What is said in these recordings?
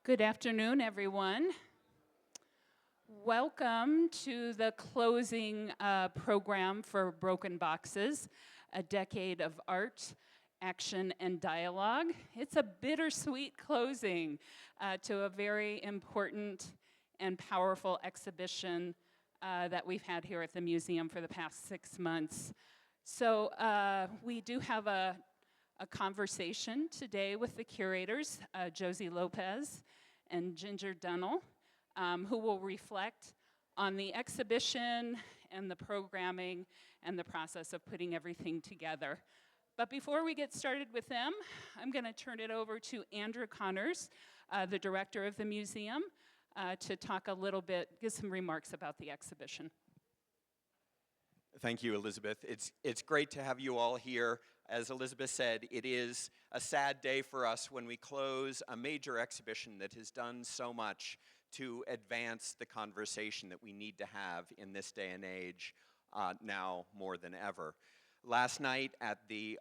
Good afternoon, everyone. Welcome to the closing program for Broken Boxes, a decade of art, action, and dialogue. It's a bittersweet closing to a very important and powerful exhibition that we've had here at the museum for the past 6 months. So we do have a conversation today with the curators, Josie Lopez and Ginger Dunnill, who will reflect on the exhibition and the programming and the process of putting everything together. But before we get started with them, I'm going to turn it over to Andrew Connors, the director of the museum, to talk a little bit, give some remarks about the exhibition. Thank you, Elizabeth. It's great to have you all here. As Elizabeth said, it is a sad day for us when we close a major exhibition that has done so much to advance the conversation that we need to have in this day and age, now more than ever. Last night at the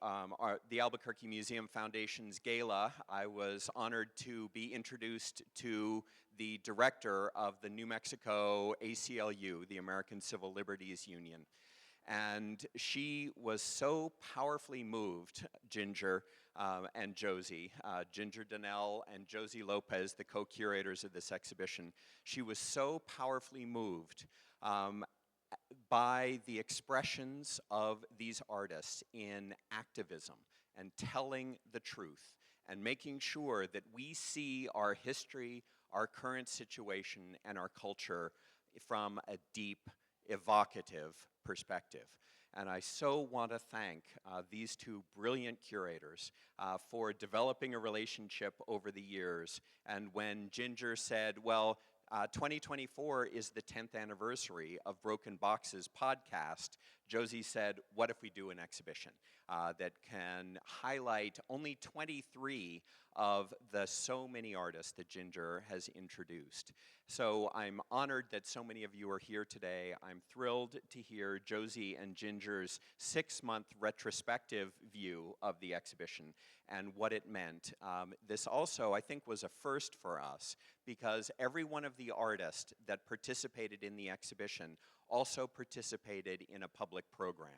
Albuquerque Museum Foundation's gala, I was honored to be introduced to the director of the New Mexico ACLU, the American Civil Liberties Union. And she was so powerfully moved, Ginger and Josie, Ginger Dunnill and Josie Lopez, the co-curators of this exhibition. She was so powerfully moved by the expressions of these artists in activism and telling the truth and making sure that we see our history, our current situation, and our culture from a deep, evocative perspective. And I so want to thank these two brilliant curators for developing a relationship over the years. And when Ginger said, well, 2024 is the 10th anniversary of Broken Boxes podcast, Josie said, what if we do an exhibition that can highlight only 23 of the so many artists that Ginger has introduced. So I'm honored that so many of you are here today. I'm thrilled to hear Josie and Ginger's 6-month retrospective view of the exhibition and what it meant. This also, I think, was a first for us because every one of the artists that participated in the exhibition also participated in a public program.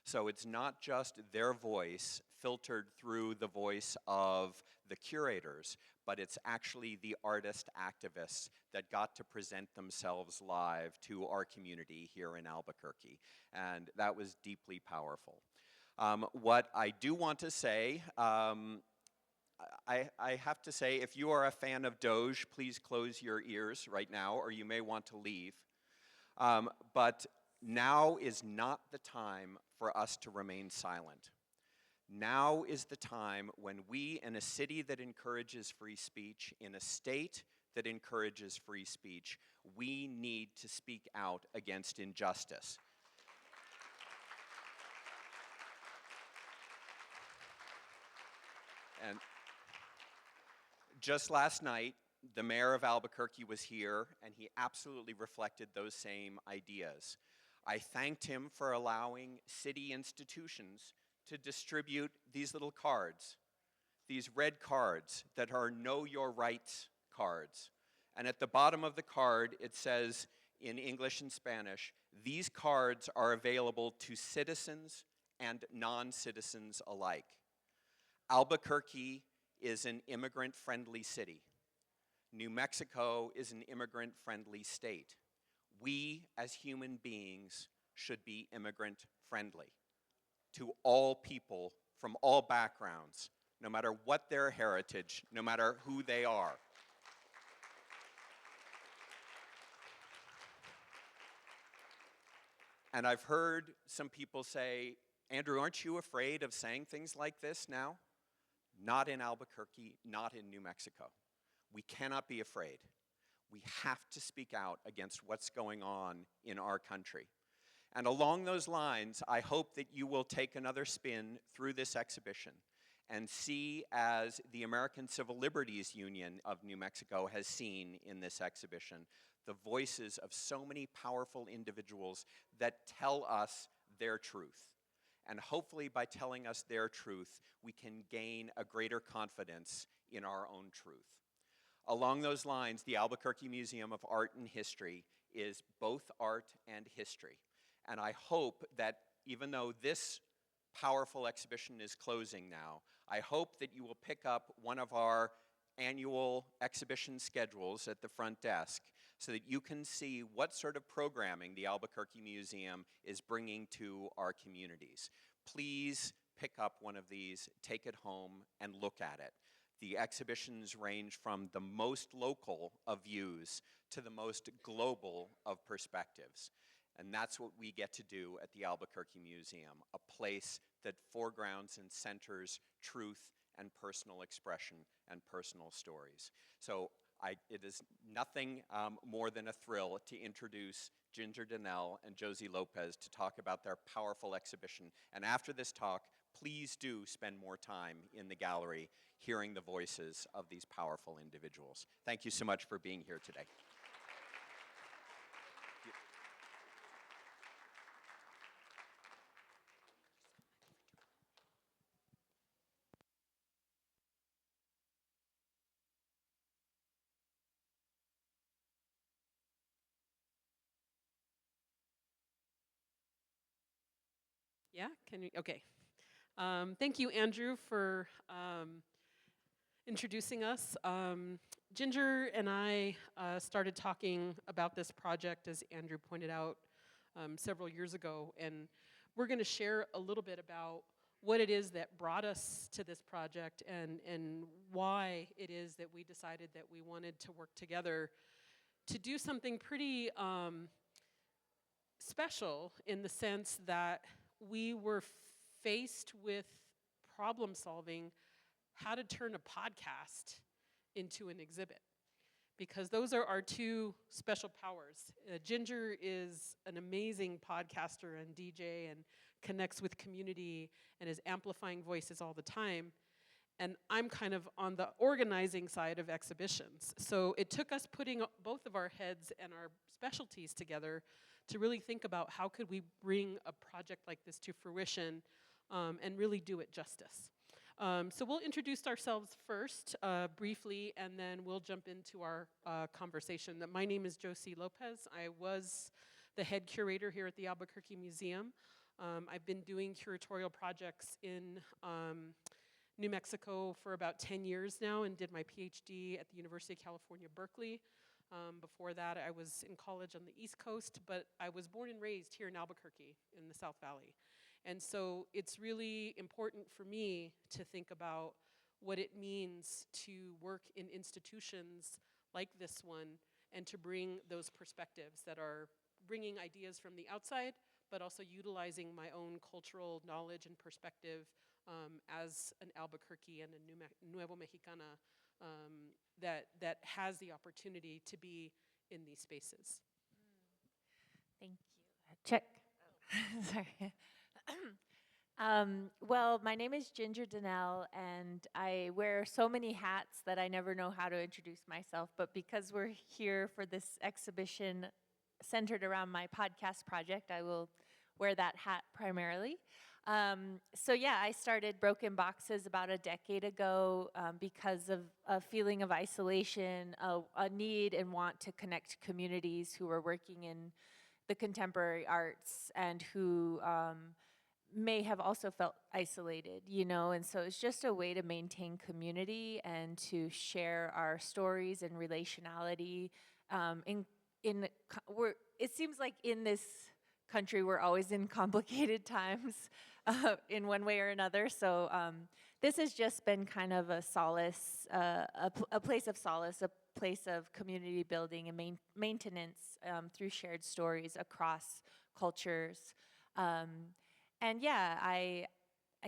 So it's not just their voice filtered through the voice of the curators, but it's actually the artist activists that got to present themselves live to our community here in Albuquerque. And that was deeply powerful. What I do want to say, I have to say, if you are a fan of Doge, please close your ears right now, or you may want to leave. But now is not the time for us to remain silent. Now is the time when we, in a city that encourages free speech, in a state that encourages free speech, we need to speak out against injustice. And just last night, the mayor of Albuquerque was here, and he absolutely reflected those same ideas. I thanked him for allowing city institutions to distribute these little cards, these red cards that are Know Your Rights cards. And at the bottom of the card, it says in English and Spanish, these cards are available to citizens and non-citizens alike. Albuquerque is an immigrant-friendly city. New Mexico is an immigrant-friendly state. We, as human beings, should be immigrant-friendly to all people from all backgrounds, no matter what their heritage, no matter who they are. And I've heard some people say, Andrew, aren't you afraid of saying things like this now? Not in Albuquerque, not in New Mexico. We cannot be afraid. We have to speak out against what's going on in our country. And along those lines, I hope that you will take another spin through this exhibition and see, as the American Civil Liberties Union of New Mexico has seen in this exhibition, the voices of so many powerful individuals that tell us their truth. And hopefully by telling us their truth, we can gain a greater confidence in our own truth. Along those lines, the Albuquerque Museum of Art and History is both art and history. And I hope that even though this powerful exhibition is closing now, I hope that you will pick up one of our annual exhibition schedules at the front desk so that you can see what sort of programming the Albuquerque Museum is bringing to our communities. Please pick up one of these, take it home, and look at it. The exhibitions range from the most local of views to the most global of perspectives. And that's what we get to do at the Albuquerque Museum, a place that foregrounds and centers truth and personal expression and personal stories. So it is nothing more than a thrill to introduce Ginger Dunnill and Josie Lopez to talk about their powerful exhibition. And after this talk, please do spend more time in the gallery hearing the voices of these powerful individuals. Thank you so much for being here today. Yeah, can you, okay. Thank you, Andrew, for introducing us. Ginger and I started talking about this project, as Andrew pointed out, several years ago, and we're going to share a little bit about what it is that brought us to this project and why it is that we decided that we wanted to work together to do something pretty special, in the sense that we were faced with problem solving how to turn a podcast into an exhibit, because those are our two special powers. Ginger is an amazing podcaster and DJ and connects with community and is amplifying voices all the time. And I'm kind of on the organizing side of exhibitions. So it took us putting both of our heads and our specialties together to really think about how could we bring a project like this to fruition and really do it justice. So we'll introduce ourselves first briefly, and then we'll jump into our conversation. My name is Josie Lopez. I was the head curator here at the Albuquerque Museum. I've been doing curatorial projects in New Mexico for about 10 years now, and did my PhD at the University of California, Berkeley. Before that, I was in college on the East Coast, but I was born and raised here in Albuquerque in the South Valley. And so it's really important for me to think about what it means to work in institutions like this one and to bring those perspectives that are bringing ideas from the outside, but also utilizing my own cultural knowledge and perspective as an Albuquerque and a Nuevo Mexicana that has the opportunity to be in these spaces. Thank you. Check. Oh. Sorry. Well, my name is Ginger Dunnill, and I wear so many hats that I never know how to introduce myself. But because we're here for this exhibition centered around my podcast project, I will wear that hat primarily. So yeah, I started Broken Boxes about a decade ago because of a feeling of isolation, a need and want to connect communities who were working in the contemporary arts and who may have also felt isolated, you know, and so it's just a way to maintain community and to share our stories and relationality. It seems like in this country we're always in complicated times in one way or another, so this has just been kind of a solace, a place of solace, a place of community building and maintenance through shared stories across cultures. And yeah, I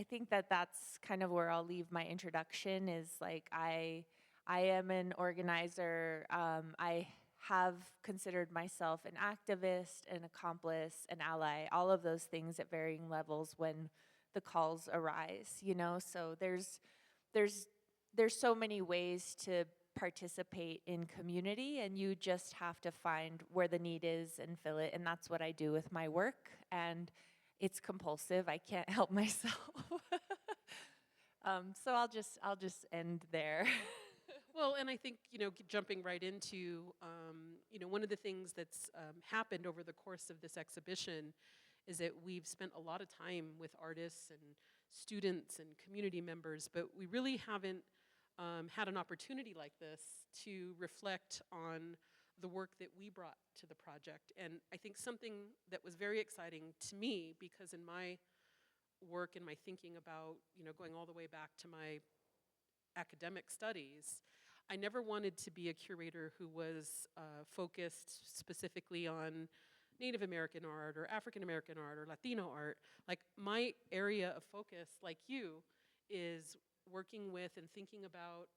think that that's kind of where I'll leave my introduction, is like I am an organizer. I have considered myself an activist, an accomplice, an ally, all of those things at varying levels when the calls arise, you know? So there's so many ways to participate in community, and you just have to find where the need is and fill it, and that's what I do with my work, and it's compulsive. I can't help myself. So I'll just end there. Well, and I think, jumping right into, one of the things that's happened over the course of this exhibition is that we've spent a lot of time with artists and students and community members, but we really haven't had an opportunity like this to reflect on the work that we brought to the project. And I think something that was very exciting to me, because in my work and my thinking about, going all the way back to my academic studies, I never wanted to be a curator who was focused specifically on Native American art or African American art or Latino art. Like, my area of focus, like you, is working with and thinking about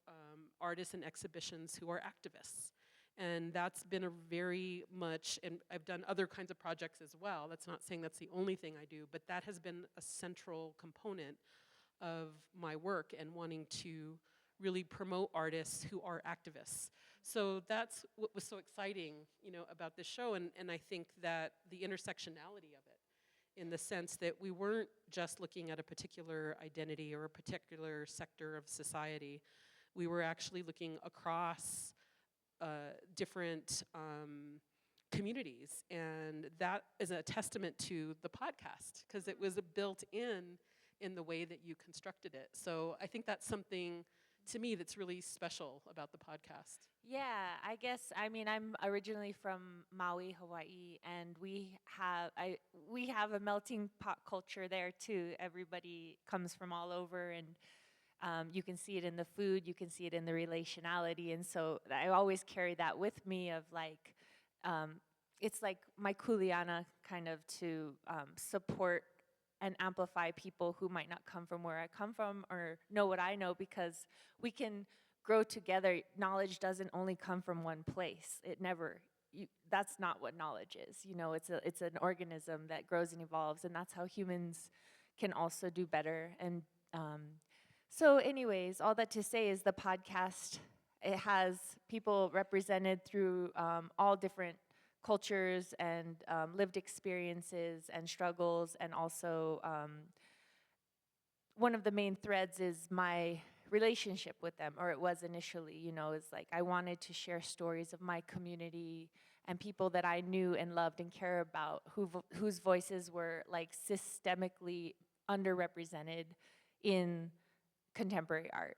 artists and exhibitions who are activists. And that's been a very much, and I've done other kinds of projects as well. That's not saying that's the only thing I do, but that has been a central component of my work and wanting to really promote artists who are activists. So that's what was so exciting, about this show, and I think that the intersectionality of it, in the sense that we weren't just looking at a particular identity or a particular sector of society. We were actually looking across different communities, and that is a testament to the podcast, because it was built in the way that you constructed it. So I think that's something, to me, that's really special about the podcast. Yeah, I guess, I'm originally from Maui, Hawaii, and we have a melting pot culture there too. Everybody comes from all over, and you can see it in the food, you can see it in the relationality, and so I always carry that with me of like, it's like my kuleana kind of to support and amplify people who might not come from where I come from or know what I know, because we can grow together. Knowledge doesn't only come from one place. It never, that's not what knowledge is. It's an organism that grows and evolves, and that's how humans can also do better. And so anyways, all that to say is the podcast, it has people represented through all different cultures and lived experiences and struggles, and also one of the main threads is my relationship with them, or it was initially, it's like I wanted to share stories of my community and people that I knew and loved and care about, whose voices were like systemically underrepresented in contemporary art,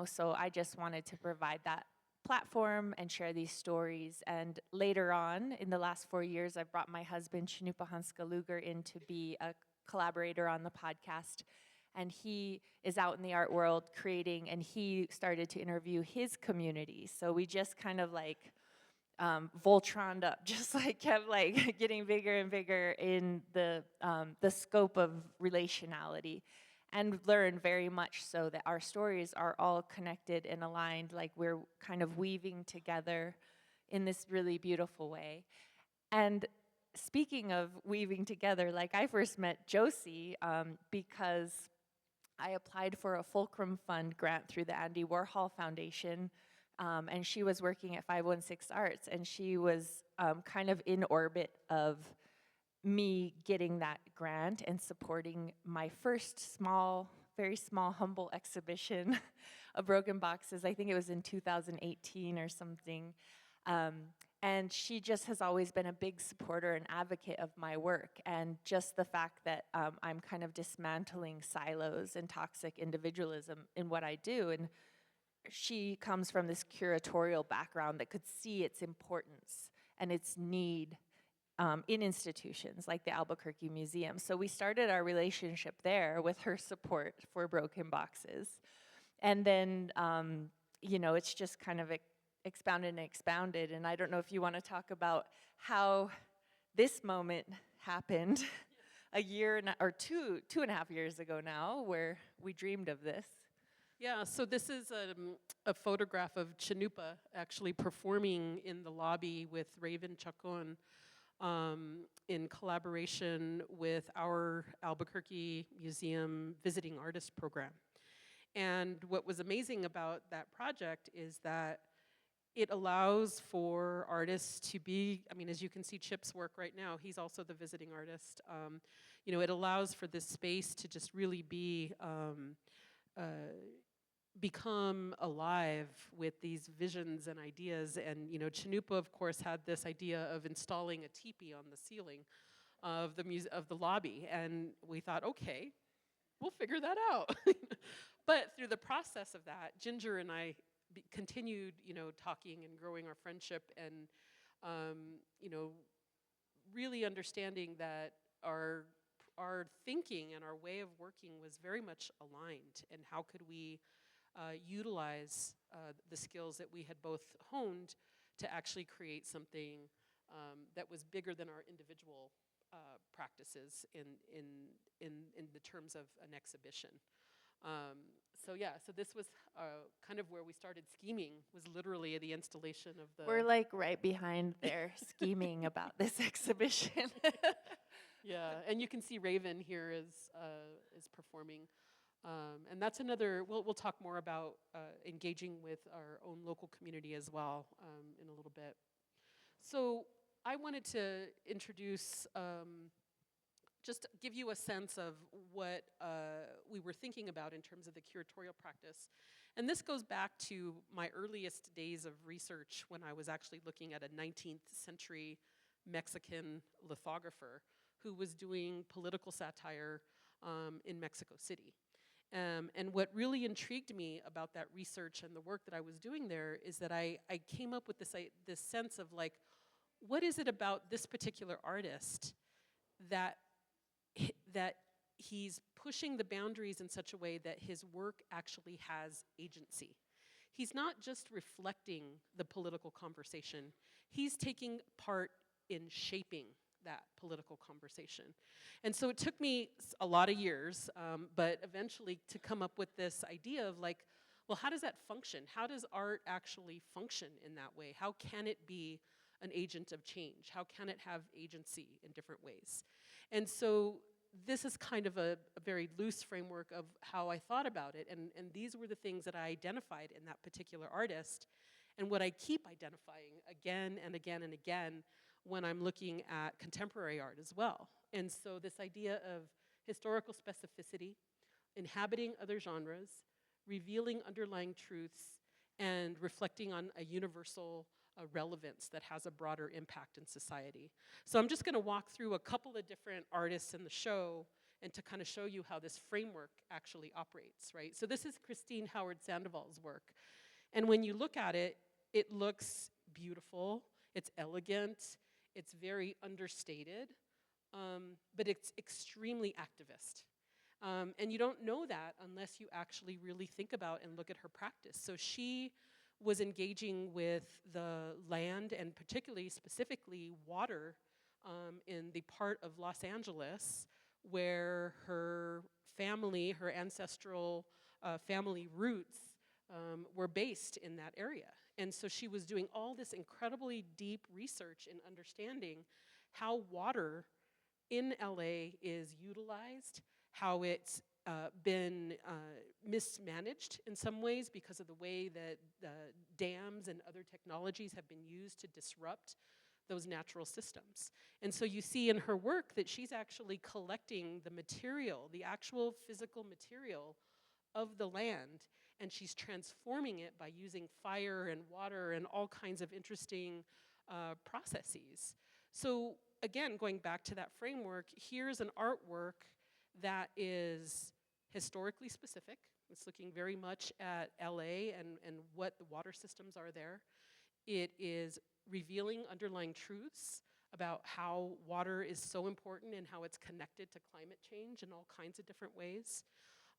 so I just wanted to provide that platform and share these stories. And later on, in the last 4 years, I've brought my husband, Chinupa Hanska Luger, in to be a collaborator on the podcast. And he is out in the art world creating, and he started to interview his community. So we just kind of like Voltroned up, just like kept like getting bigger and bigger in the scope of relationality. And learn very much so that our stories are all connected and aligned, like we're kind of weaving together in this really beautiful way. And speaking of weaving together, like I first met Josie because I applied for a Fulcrum Fund grant through the Andy Warhol Foundation, and she was working at 516 Arts, and she was kind of in orbit of me getting that grant and supporting my first small, very small, humble exhibition of broken boxes. I think it was in 2018 or something. And she just has always been a big supporter and advocate of my work. And just the fact that I'm kind of dismantling silos and toxic individualism in what I do. And she comes from this curatorial background that could see its importance and its need in institutions like the Albuquerque Museum. So we started our relationship there with her support for broken boxes. And then, it's just kind of expounded and expounded. And I don't know if you want to talk about how this moment happened a year or two and a half years ago now, where we dreamed of this. Yeah, so this is a photograph of Chinupa actually performing in the lobby with Raven Chacon, in collaboration with our Albuquerque Museum Visiting Artist Program. And what was amazing about that project is that it allows for artists to be, as you can see Chip's work right now, he's also the visiting artist. It allows for this space to just really be become alive with these visions and ideas. And Chanupa, of course, had this idea of installing a teepee on the ceiling of the lobby, and we thought, okay, we'll figure that out. But through the process of that, Ginger and I continued, talking and growing our friendship, and really understanding that our thinking and our way of working was very much aligned, and how could we utilize the skills that we had both honed to actually create something that was bigger than our individual practices in the terms of an exhibition. So this was kind of where we started scheming, was literally the installation of the... We're like right behind there scheming about this exhibition. Yeah, and you can see Raven here is performing. And that's another, we'll talk more about engaging with our own local community as well in a little bit. So I wanted to introduce, just give you a sense of what we were thinking about in terms of the curatorial practice. And this goes back to my earliest days of research, when I was actually looking at a 19th century Mexican lithographer who was doing political satire in Mexico City. And what really intrigued me about that research and the work that I was doing there is that I came up with this sense of, like, what is it about this particular artist that he's pushing the boundaries in such a way that his work actually has agency. He's not just reflecting the political conversation, he's taking part in shaping that political conversation. And so it took me a lot of years, but eventually to come up with this idea of, like, well, how does that function? How does art actually function in that way? How can it be an agent of change? How can it have agency in different ways? And so this is kind of a very loose framework of how I thought about it, and these were the things that I identified in that particular artist, and what I keep identifying again and again and again when I'm looking at contemporary art as well. And so this idea of historical specificity, inhabiting other genres, revealing underlying truths, and reflecting on a universal relevance that has a broader impact in society. So I'm just going to walk through a couple of different artists in the show and to kind of show you how this framework actually operates, right? So this is Christine Howard Sandoval's work. And when you look at it, it looks beautiful, it's elegant, it's very understated, but it's extremely activist. And you don't know that unless you actually really think about and look at her practice. So she was engaging with the land, and particularly, specifically, water in the part of Los Angeles where her family, her ancestral family roots were based in that area. And so she was doing all this incredibly deep research in understanding how water in LA is utilized, how it's been mismanaged in some ways because of the way that dams and other technologies have been used to disrupt those natural systems. And so you see in her work that she's actually collecting the material, the actual physical material of the land, and she's transforming it by using fire and water and all kinds of interesting processes. So again, going back to that framework, here's an artwork that is historically specific. It's looking very much at LA and what the water systems are there. It is revealing underlying truths about how water is so important and how it's connected to climate change in all kinds of different ways.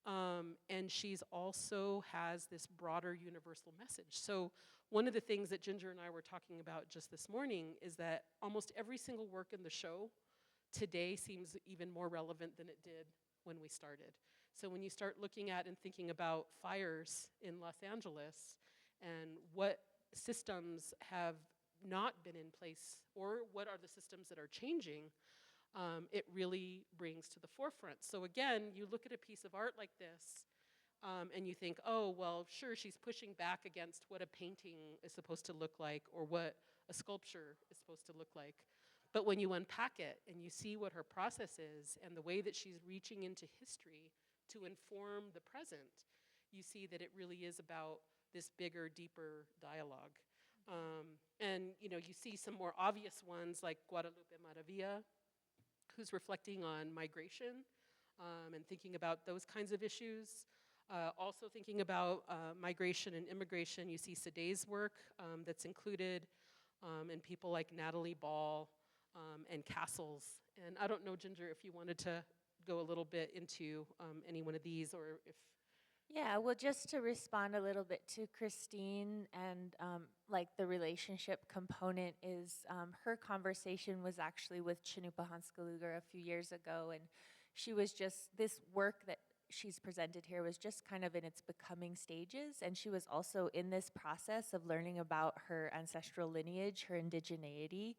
And she's also has this broader universal message. So one of the things that Ginger and I were talking about just this morning is that almost every single work in the show today seems even more relevant than it did when we started. So when you start looking at and thinking about fires in Los Angeles and what systems have not been in place, or what are the systems that are changing, it really brings to the forefront. So again, you look at a piece of art like this, and you think, oh, well, sure, she's pushing back against what a painting is supposed to look like, or what a sculpture is supposed to look like. But when you unpack it and you see what her process is and the way that she's reaching into history to inform the present, you see that it really is about this bigger, deeper dialogue. And you see some more obvious ones like Guadalupe Maravilla, who's reflecting on migration and thinking about those kinds of issues. Also thinking about migration and immigration, you see Saday's work that's included, and people like Natalie Ball and Castles. And I don't know, Ginger, if you wanted to go a little bit into any one of these, or if... Yeah, well, just to respond a little bit to Christine and like the relationship component is her conversation was actually with Chinupa Hanskaluga a few years ago, and she was just, this work that she's presented here was just kind of in its becoming stages, and she was also in this process of learning about her ancestral lineage, her indigeneity,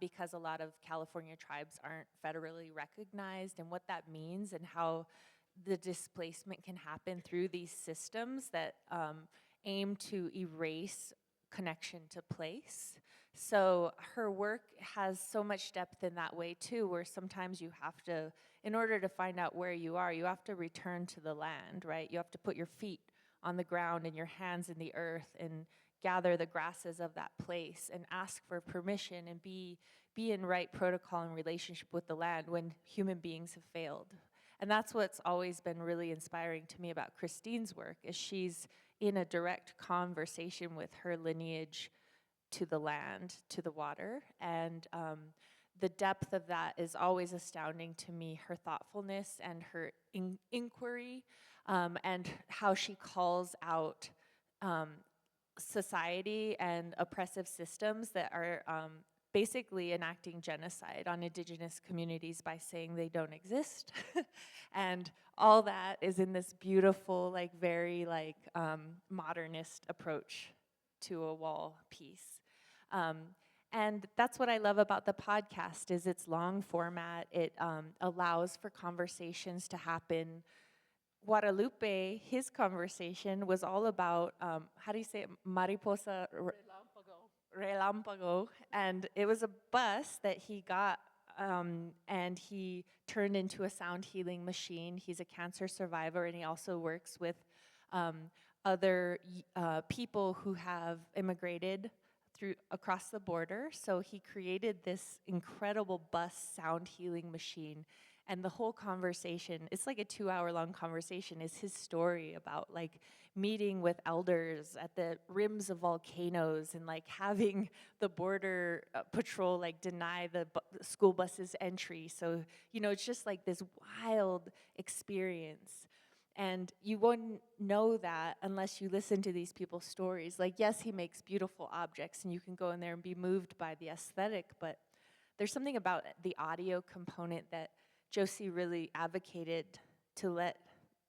because a lot of California tribes aren't federally recognized, and what that means and how the displacement can happen through these systems that aim to erase connection to place. So her work has so much depth in that way too, where sometimes you have to, in order to find out where you are, you have to return to the land, right? You have to put your feet on the ground and your hands in the earth and gather the grasses of that place and ask for permission and be in right protocol and relationship with the land when human beings have failed. And that's what's always been really inspiring to me about Christine's work, is she's in a direct conversation with her lineage to the land, to the water. And the depth of that is always astounding to me, her thoughtfulness and her inquiry, and how she calls out society and oppressive systems that are basically enacting genocide on indigenous communities by saying they don't exist. And all that is in this beautiful, like very like modernist approach to a wall piece. And that's what I love about the podcast, is its long format. It allows for conversations to happen. Guadalupe, his conversation was all about, how do you say it? Mariposa Relampago. And it was a bus that he got, and he turned into a sound healing machine. He's a cancer survivor, and he also works with other people who have immigrated across the border. So he created this incredible bus sound healing machine. And the whole conversation, it's like a 2-hour-long conversation, is his story about like meeting with elders at the rims of volcanoes and like having the border patrol like deny the school buses entry. So, it's just like this wild experience. And you wouldn't know that unless you listen to these people's stories. Like, yes, he makes beautiful objects and you can go in there and be moved by the aesthetic, but there's something about the audio component that Josie really advocated to let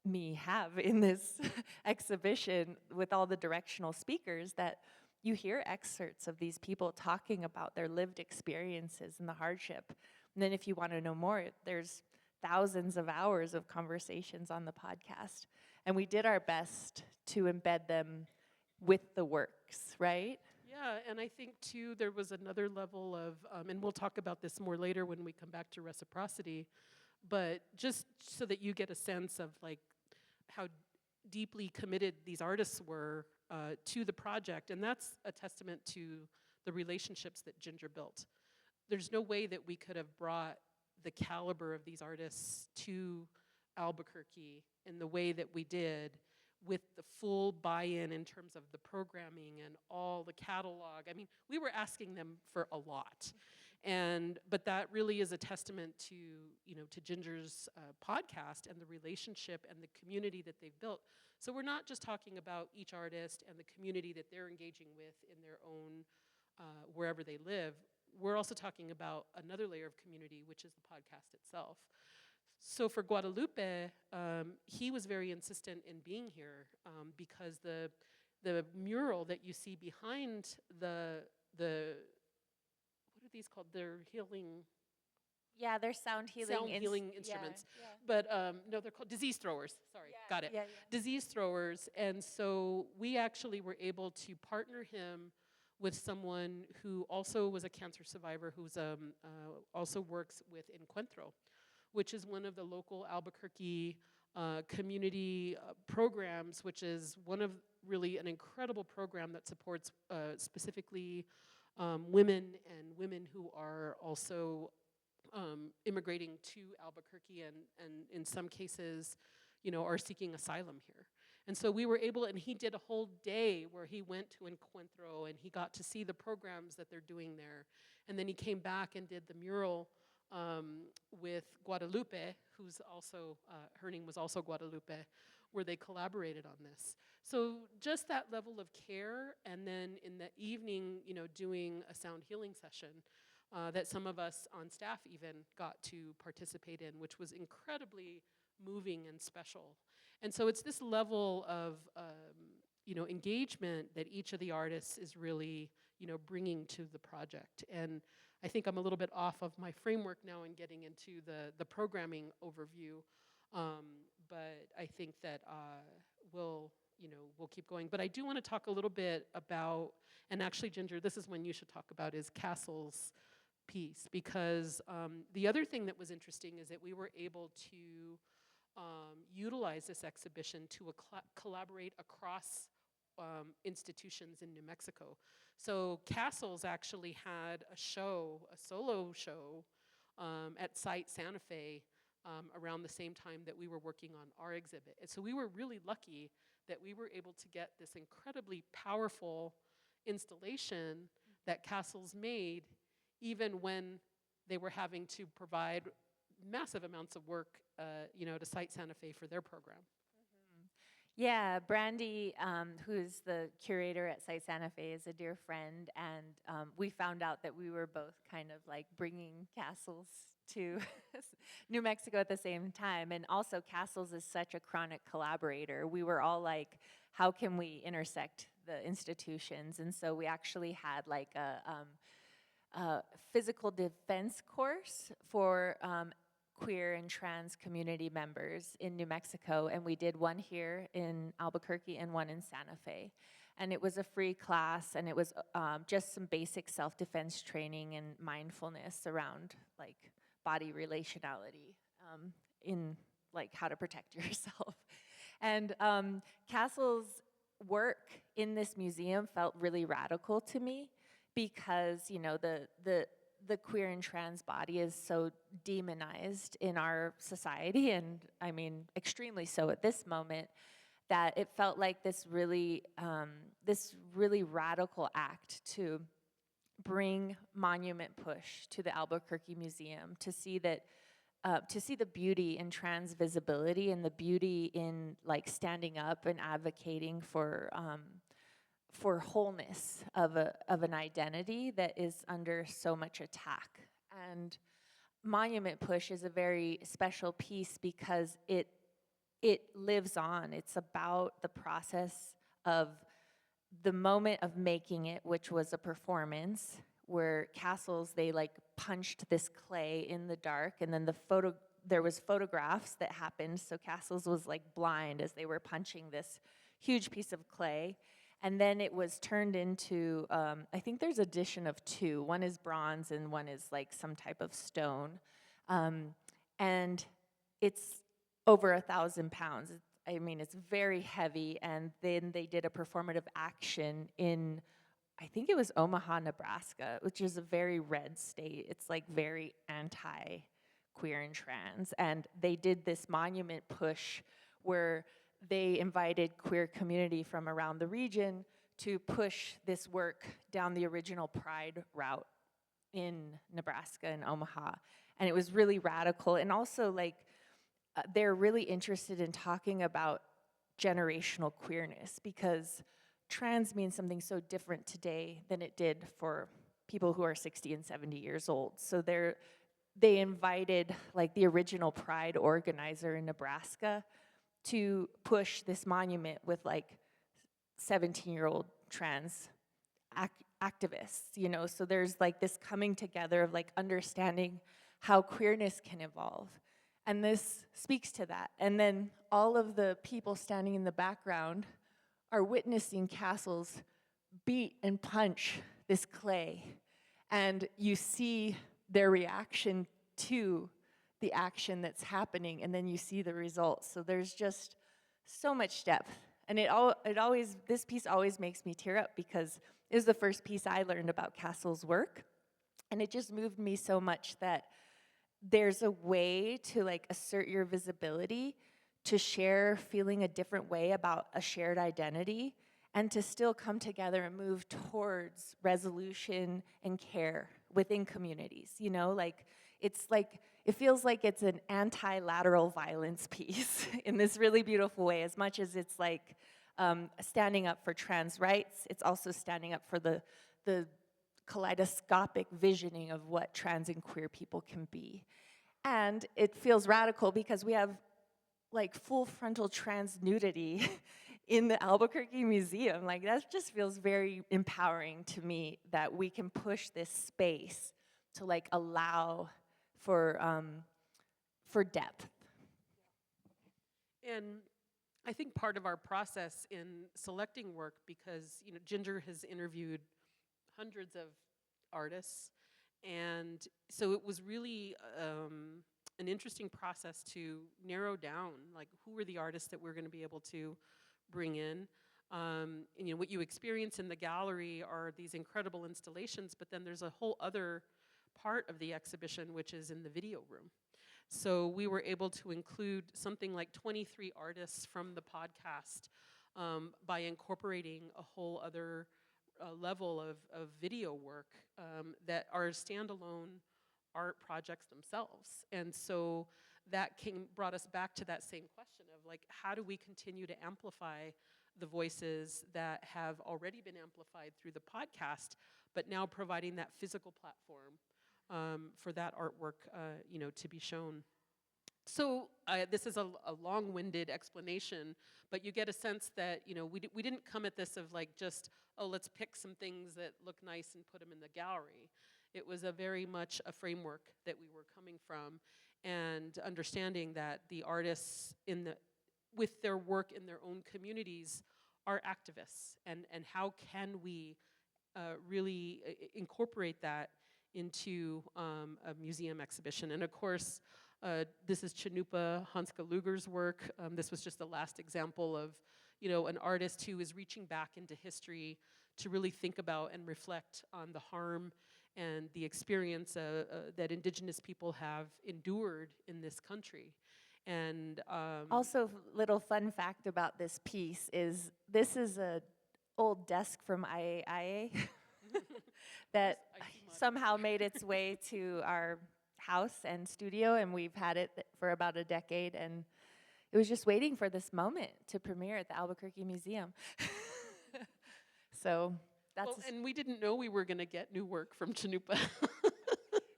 me have in this exhibition with all the directional speakers, that you hear excerpts of these people talking about their lived experiences and the hardship. And then if you want to know more, there's thousands of hours of conversations on the podcast. And we did our best to embed them with the works, right? Yeah, and I think too there was another level of, and we'll talk about this more later when we come back to reciprocity, but just so that you get a sense of like how deeply committed these artists were to the project, and that's a testament to the relationships that Ginger built. There's no way that we could have brought the caliber of these artists to Albuquerque in the way that we did, with the full buy-in in terms of the programming and all the catalog. I mean, we were asking them for a lot. But that really is a testament to, to Ginger's podcast and the relationship and the community that they've built. So we're not just talking about each artist and the community that they're engaging with in their own, wherever they live. We're also talking about another layer of community, which is the podcast itself. So for Guadalupe, he was very insistent in being here because the mural that you see behind the what are these called? They're healing. Yeah, they're sound healing instruments. Yeah. But no, they're called disease throwers. Sorry, got it. Yeah. Disease throwers. And so we actually were able to partner him with someone who also was a cancer survivor, who's also works with Encuentro, which is one of the local Albuquerque community programs, which is one of really an incredible program that supports specifically women and women who are also immigrating to Albuquerque and in some cases, are seeking asylum here. And so we were able, and he did a whole day where he went to Encuentro and he got to see the programs that they're doing there. And then he came back and did the mural with Guadalupe, who's also, her name was also Guadalupe, where they collaborated on this. So just that level of care, and then in the evening, doing a sound healing session that some of us on staff even got to participate in, which was incredibly moving and special. And so it's this level of engagement that each of the artists is really bringing to the project. And I think I'm a little bit off of my framework now and getting into the programming overview, but I think that we'll keep going. But I do want to talk a little bit about, and actually, Ginger, this is when you should talk about, is Castle's piece, because the other thing that was interesting is that we were able to utilize this exhibition to collaborate across institutions in New Mexico. So Castles actually had a solo show at Site Santa Fe around the same time that we were working on our exhibit. And so we were really lucky that we were able to get this incredibly powerful installation that Castles made, even when they were having to provide massive amounts of work, to Site Santa Fe for their program. Yeah, Brandy, who's the curator at Site Santa Fe, is a dear friend, and we found out that we were both kind of like bringing Castles to New Mexico at the same time. And also, Castles is such a chronic collaborator. We were all like, how can we intersect the institutions? And so we actually had like a physical defense course for queer and trans community members in New Mexico, and we did one here in Albuquerque and one in Santa Fe. And it was a free class, and it was just some basic self-defense training and mindfulness around like body relationality in like how to protect yourself. And Castle's work in this museum felt really radical to me because, the queer and trans body is so demonized in our society, and I mean, extremely so at this moment, that it felt like this really radical act to bring Monument Push to the Albuquerque Museum, to see that, to see the beauty in trans visibility and the beauty in like standing up and advocating for wholeness of an identity that is under so much attack. And Monument Push is a very special piece because it lives on. It's about the process of the moment of making it, which was a performance where Castles, they like punched this clay in the dark, and then there was photographs that happened, so Castles was like blind as they were punching this huge piece of clay. And then it was turned into, I think there's addition of two. One is bronze and one is like some type of stone. And it's over 1,000 pounds. I mean, it's very heavy. And then they did a performative action in, I think it was Omaha, Nebraska, which is a very red state. It's like very anti-queer and trans. And they did this Monument Push where they invited queer community from around the region to push this work down the original Pride route in Nebraska and Omaha. And it was really radical. And also, like, they're really interested in talking about generational queerness, because trans means something so different today than it did for people who are 60 and 70 years old. So they invited, like, the original Pride organizer in Nebraska to push this monument with like 17-year-old trans activists, so there's like this coming together of like understanding how queerness can evolve. And this speaks to that. And then all of the people standing in the background are witnessing Castles beat and punch this clay. And you see their reaction to the action that's happening, and then you see the results. So there's just so much depth. And this piece always makes me tear up because it was the first piece I learned about Castle's work. And it just moved me so much that there's a way to like assert your visibility, to share feeling a different way about a shared identity, and to still come together and move towards resolution and care within communities. You know, like it feels like it's an anti-lateral violence piece in this really beautiful way. As much as it's like standing up for trans rights, it's also standing up for the kaleidoscopic visioning of what trans and queer people can be. And it feels radical because we have like full frontal trans nudity in the Albuquerque Museum. Like that just feels very empowering to me that we can push this space to like allow for depth. And I think part of our process in selecting work, because Ginger has interviewed hundreds of artists, and so it was really an interesting process to narrow down like who were the artists that we're going to be able to bring in. And, what you experience in the gallery are these incredible installations, but then there's a whole other part of the exhibition which is in the video room. So we were able to include something like 23 artists from the podcast by incorporating a whole other level of video work that are standalone art projects themselves. And so that brought us back to that same question of like, how do we continue to amplify the voices that have already been amplified through the podcast, but now providing that physical platform for that artwork, to be shown. So this is a long-winded explanation, but you get a sense that we didn't come at this of like just, oh, let's pick some things that look nice and put them in the gallery. It was a very much a framework that we were coming from, and understanding that the artists with their work in their own communities are activists, and how can we really incorporate that into a museum exhibition. And of course, this is Chanupa Hanska Luger's work. This was just the last example of, an artist who is reaching back into history to really think about and reflect on the harm and the experience that Indigenous people have endured in this country. And also, little fun fact about this piece is this is a old desk from IAIA that somehow made its way to our house and studio, and we've had it for about a decade, and it was just waiting for this moment to premiere at the Albuquerque Museum. So that's and we didn't know we were going to get new work from Chanupa.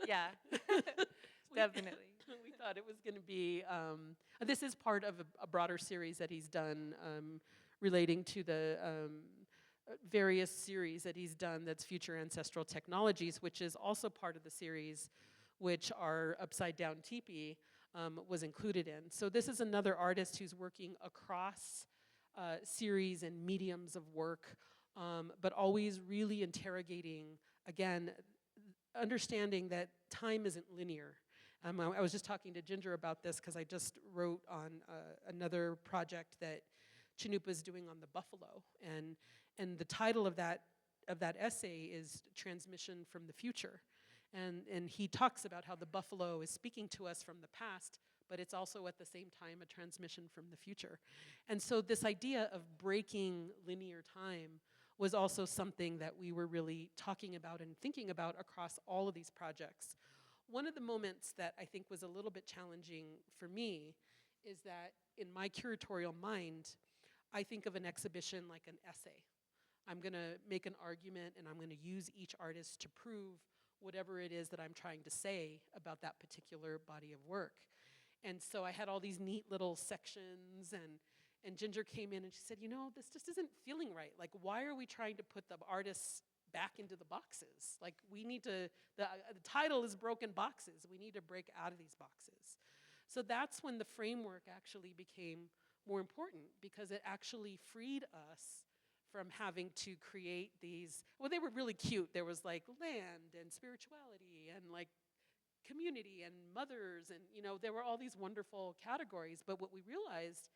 Yeah, definitely. We thought it was going to be, this is part of a broader series that he's done relating to the various series that he's done that's Future Ancestral Technologies, which is also part of the series which our Upside Down Teepee was included in. So this is another artist who's working across series and mediums of work, but always really interrogating, again, understanding that time isn't linear. I was just talking to Ginger about this because I just wrote on another project that Chanupa's doing on the buffalo, and the title of that essay is Transmission from the Future. And he talks about how the buffalo is speaking to us from the past, but it's also at the same time a transmission from the future. And so this idea of breaking linear time was also something that we were really talking about and thinking about across all of these projects. One of the moments that I think was a little bit challenging for me is that in my curatorial mind, I think of an exhibition like an essay. I'm going to make an argument, and I'm going to use each artist to prove whatever it is that I'm trying to say about that particular body of work. And so I had all these neat little sections, and Ginger came in and she said, this just isn't feeling right. Like, why are we trying to put the artists back into the boxes? Like, we need to, the title is Broken Boxes. We need to break out of these boxes. So that's when the framework actually became more important, because it actually freed us from having to create these, well, they were really cute. There was like land and spirituality and like community and mothers, and there were all these wonderful categories. But what we realized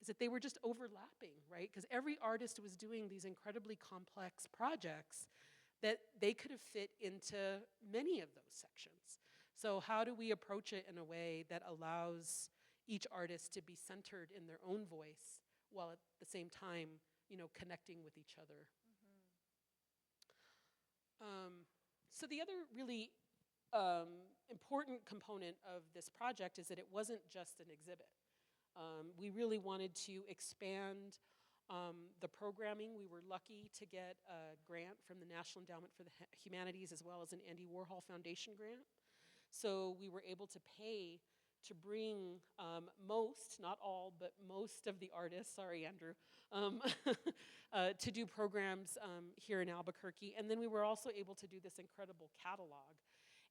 is that they were just overlapping, right? Because every artist was doing these incredibly complex projects that they could have fit into many of those sections. So how do we approach it in a way that allows each artist to be centered in their own voice while at the same time, connecting with each other? So the other really important component of this project is that it wasn't just an exhibit. We really wanted to expand the programming. We were lucky to get a grant from the National Endowment for the Humanities as well as an Andy Warhol Foundation grant. So we were able to pay to bring most, not all, but most of the artists, sorry Andrew, to do programs here in Albuquerque. And then we were also able to do this incredible catalog.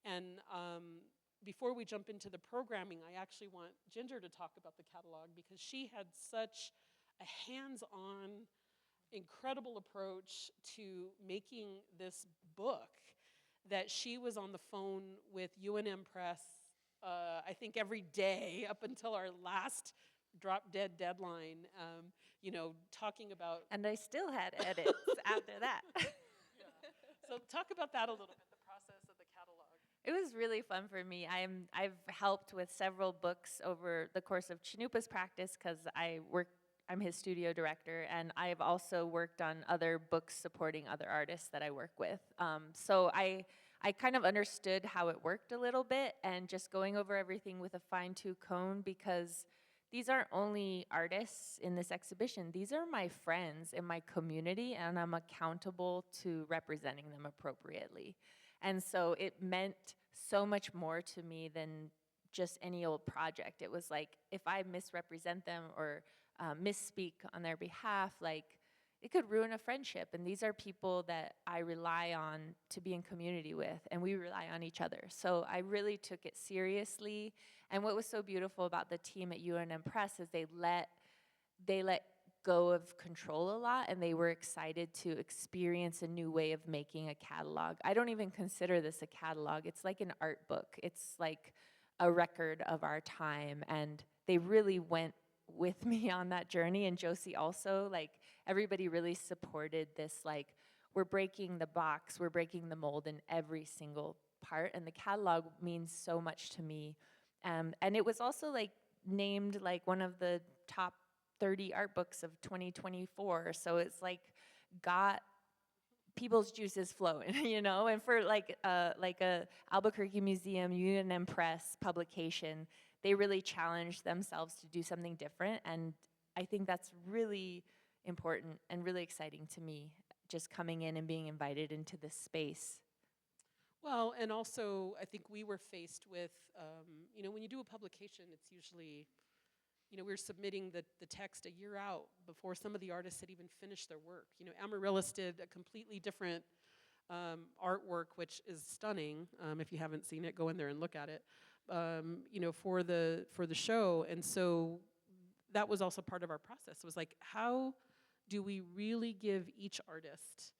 And before we jump into the programming, I actually want Ginger to talk about the catalog because she had such a hands-on, incredible approach to making this book that she was on the phone with UNM Press, I think every day up until our last drop-dead deadline, talking about... And I still had edits after that. Yeah. So talk about that a little bit, the process of the catalog. It was really fun for me. I've helped with several books over the course of Chanupa's practice because I'm his studio director, and I've also worked on other books supporting other artists that I work with. So I kind of understood how it worked a little bit, and just going over everything with a fine-tooth comb, because these aren't only artists in this exhibition, these are my friends in my community, and I'm accountable to representing them appropriately. And so it meant so much more to me than just any old project. It was like, if I misrepresent them or misspeak on their behalf, like, it could ruin a friendship. And these are people that I rely on to be in community with, and we rely on each other. So I really took it seriously. And what was so beautiful about the team at UNM Press is they let go of control a lot, and they were excited to experience a new way of making a catalog. I don't even consider this a catalog. It's like an art book. It's like a record of our time, and they really went with me on that journey. And Josie also, like, everybody really supported this, like, we're breaking the box, we're breaking the mold in every single part, and the catalog means so much to me. And it was also, like, named, like, one of the top 30 art books of 2024, so it's like got people's juices flowing, and for like a Albuquerque Museum, UNM Press publication, they really challenged themselves to do something different, and I think that's really important and really exciting to me, just coming in and being invited into this space. Well, and also I think we were faced with, when you do a publication, it's usually, we're submitting the text a year out before some of the artists had even finished their work. Amaryllis did a completely different artwork, which is stunning. If you haven't seen it, go in there and look at it. For the show, and so that was also part of our process. It was like, how do we really give each artist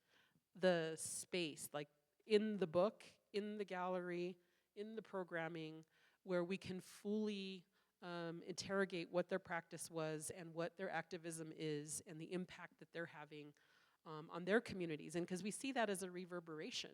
the space, like in the book, in the gallery, in the programming, where we can fully interrogate what their practice was and what their activism is and the impact that they're having on their communities. And because we see that as a reverberation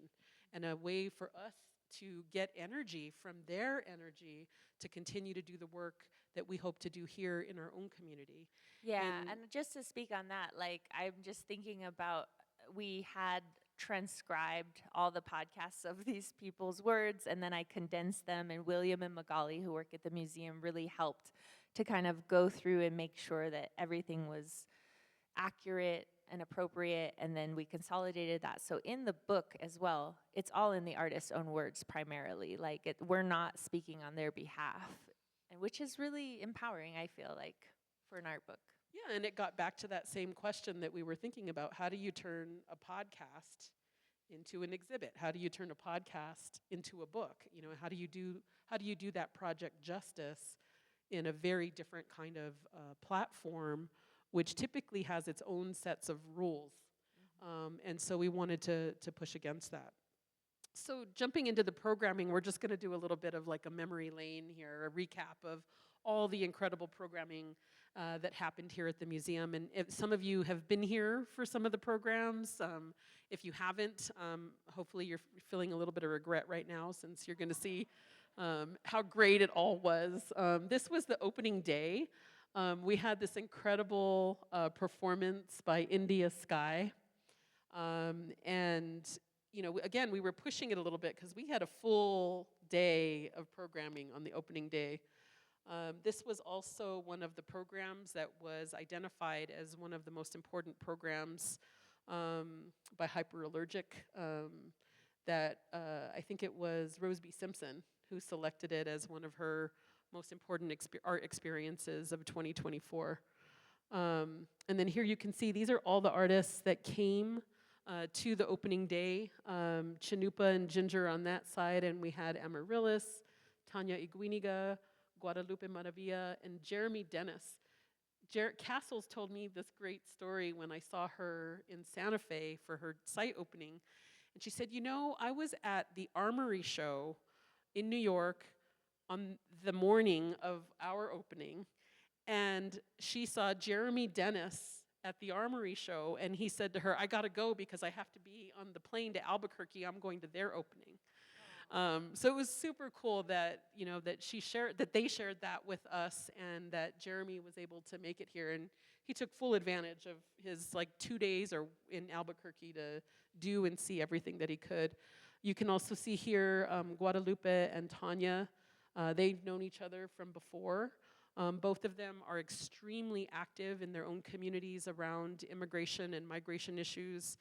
and a way for us to get energy from their energy to continue to do the work that we hope to do here in our own community. Yeah, and just to speak on that, like, I'm just thinking about, we had transcribed all the podcasts of these people's words, and then I condensed them, and William and Magali, who work at the museum, really helped to kind of go through and make sure that everything was accurate and appropriate, and then we consolidated that. So in the book as well, it's all in the artist's own words primarily. Like, we're not speaking on their behalf, and which is really empowering, I feel like, for an art book. Yeah, and it got back to that same question that we were thinking about. How do you turn a podcast into an exhibit? How do you turn a podcast into a book? How do you do that project justice in a very different kind of platform, which typically has its own sets of rules? And so we wanted to push against that. So jumping into the programming, we're just going to do a little bit of like a memory lane here, a recap of all the incredible programming that happened here at the museum. And if some of you have been here for some of the programs, if you haven't, hopefully you're feeling a little bit of regret right now since you're going to see how great it all was. This was the opening day. We had this incredible performance by India Sky. And you know, again, we were pushing it a little bit because we had a full day of programming on the opening day. This was also one of the programs that was identified as one of the most important programs by Hyperallergic. That I think it was Roseby Simpson who selected it as one of her most important art experiences of 2024. And then here you can see these are all the artists that came to the opening day. Chinupa and Ginger on that side, and we had Amaryllis, Tanya Iguiniga, Guadalupe Maravilla, and Jeremy Dennis. Castles told me this great story when I saw her in Santa Fe for her site opening. And she said, you know, I was at the Armory show in New York on the morning of our opening, and she saw Jeremy Dennis at the Armory show, and he said to her, I gotta go because I have to be on the plane to Albuquerque. I'm going to their opening. So it was super cool that, you know, that they shared that with us, and that Jeremy was able to make it here, and he took full advantage of his like 2 days or in Albuquerque to do and see everything that he could. You can also see here Guadalupe and Tanya. They've known each other from before. Both of them are extremely active in their own communities around immigration and migration issues.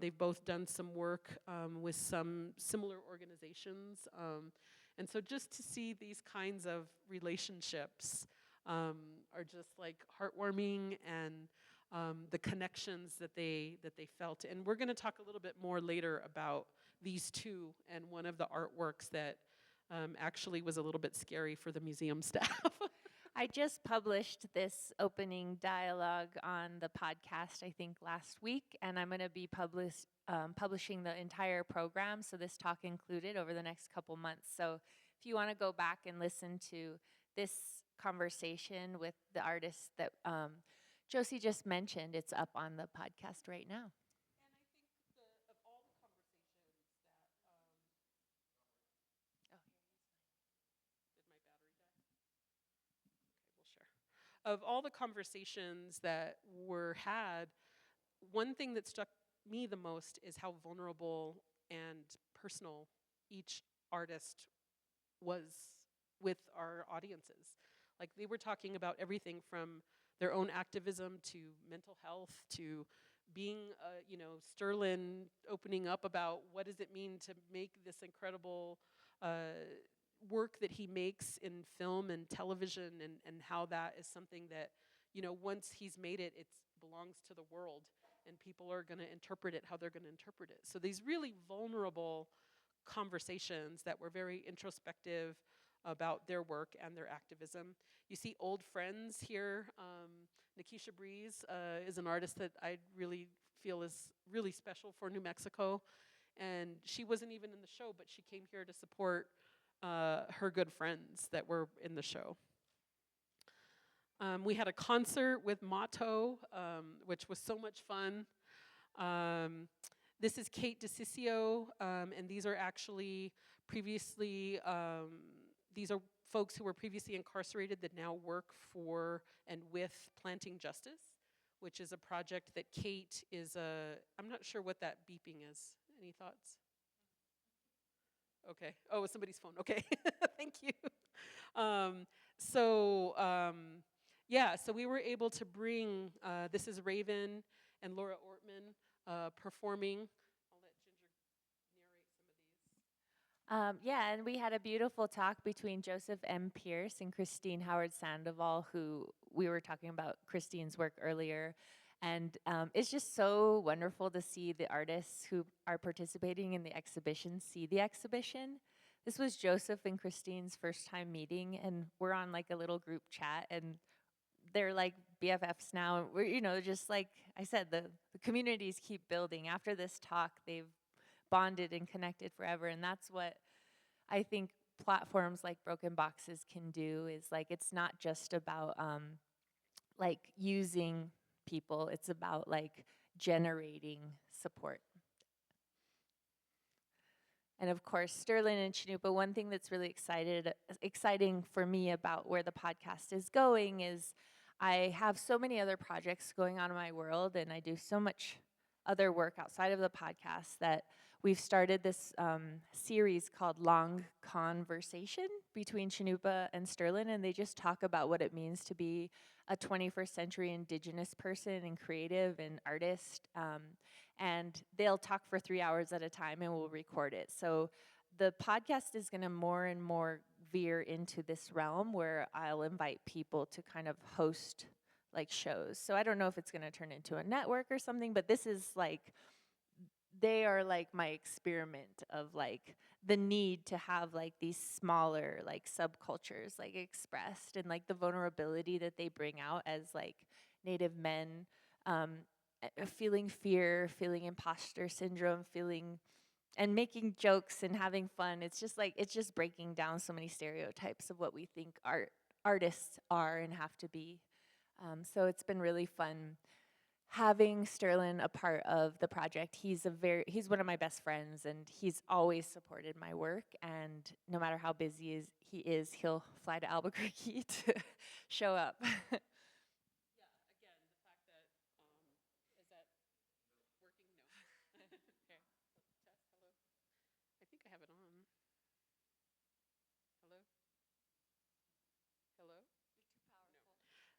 They've both done some work with some similar organizations. And so just to see these kinds of relationships are just like heartwarming, and the connections that they felt. And we're gonna talk a little bit more later about these two and one of the artworks that actually was a little bit scary for the museum staff. I just published this opening dialogue on the podcast, I think, last week, and I'm going to be publishing the entire program, so this talk included, over the next couple months. So if you want to go back and listen to this conversation with the artists that Josie just mentioned, it's up on the podcast right now. Of all the conversations that were had, one thing that struck me the most is how vulnerable and personal each artist was with our audiences. Like, they were talking about everything from their own activism to mental health to being, you know, Sterling opening up about what does it mean to make this incredible work that he makes in film and television, and how that is something that, you know, once he's made it, it belongs to the world, and people are going to interpret it how they're going to interpret it. So these really vulnerable conversations that were very introspective about their work and their activism. You see old friends here. Nikisha Breeze is an artist that I really feel is really special for New Mexico, and she wasn't even in the show, but she came here to support her good friends that were in the show. We had a concert with Motto, which was so much fun. This is Kate DeCiccio, and these are actually previously, these are folks who were previously incarcerated that now work for and with Planting Justice, which is a project that Kate is I'm not sure what that beeping is. Any thoughts? Okay. Oh, it's somebody's phone. Okay. Thank you. Yeah, so we were able to bring, this is Raven and Laura Ortman performing. I'll let Ginger narrate some of these. Yeah, and we had a beautiful talk between Joseph M. Pierce and Christine Howard Sandoval, who we were talking about Christine's work earlier. And it's just so wonderful to see the artists who are participating in the exhibition see the exhibition. This was Joseph and Christine's first time meeting, and we're on like a little group chat, and they're like BFFs now. And we're, you know, just like I said, the communities keep building. After this talk, they've bonded and connected forever. And that's what I think platforms like Broken Boxes can do, is like, it's not just about like using people, it's about like generating support. And of course, Sterling and Chanupa, one thing that's really exciting for me about where the podcast is going is I have so many other projects going on in my world, and I do so much other work outside of the podcast that we've started this series called Long Conversation between Chanupa and Sterling, and they just talk about what it means to be a 21st century Indigenous person and creative and artist. And they'll talk for 3 hours at a time, and we'll record it. So the podcast is going to more and more veer into this realm where I'll invite people to kind of host like shows. So I don't know if it's going to turn into a network or something, but this is like, they are like my experiment of like the need to have like these smaller like subcultures like expressed, and like the vulnerability that they bring out as like Native men, feeling fear, feeling imposter syndrome, feeling and making jokes and having fun. It's just like, it's just breaking down so many stereotypes of what we think artists are and have to be. So it's been really fun having Sterling a part of the project. He's one of my best friends, and he's always supported my work. And no matter how busy he is, he'll fly to Albuquerque to show up. Yeah, again, the fact that, is that working? No. Okay. Test, hello. I think I have it on. Hello? Hello?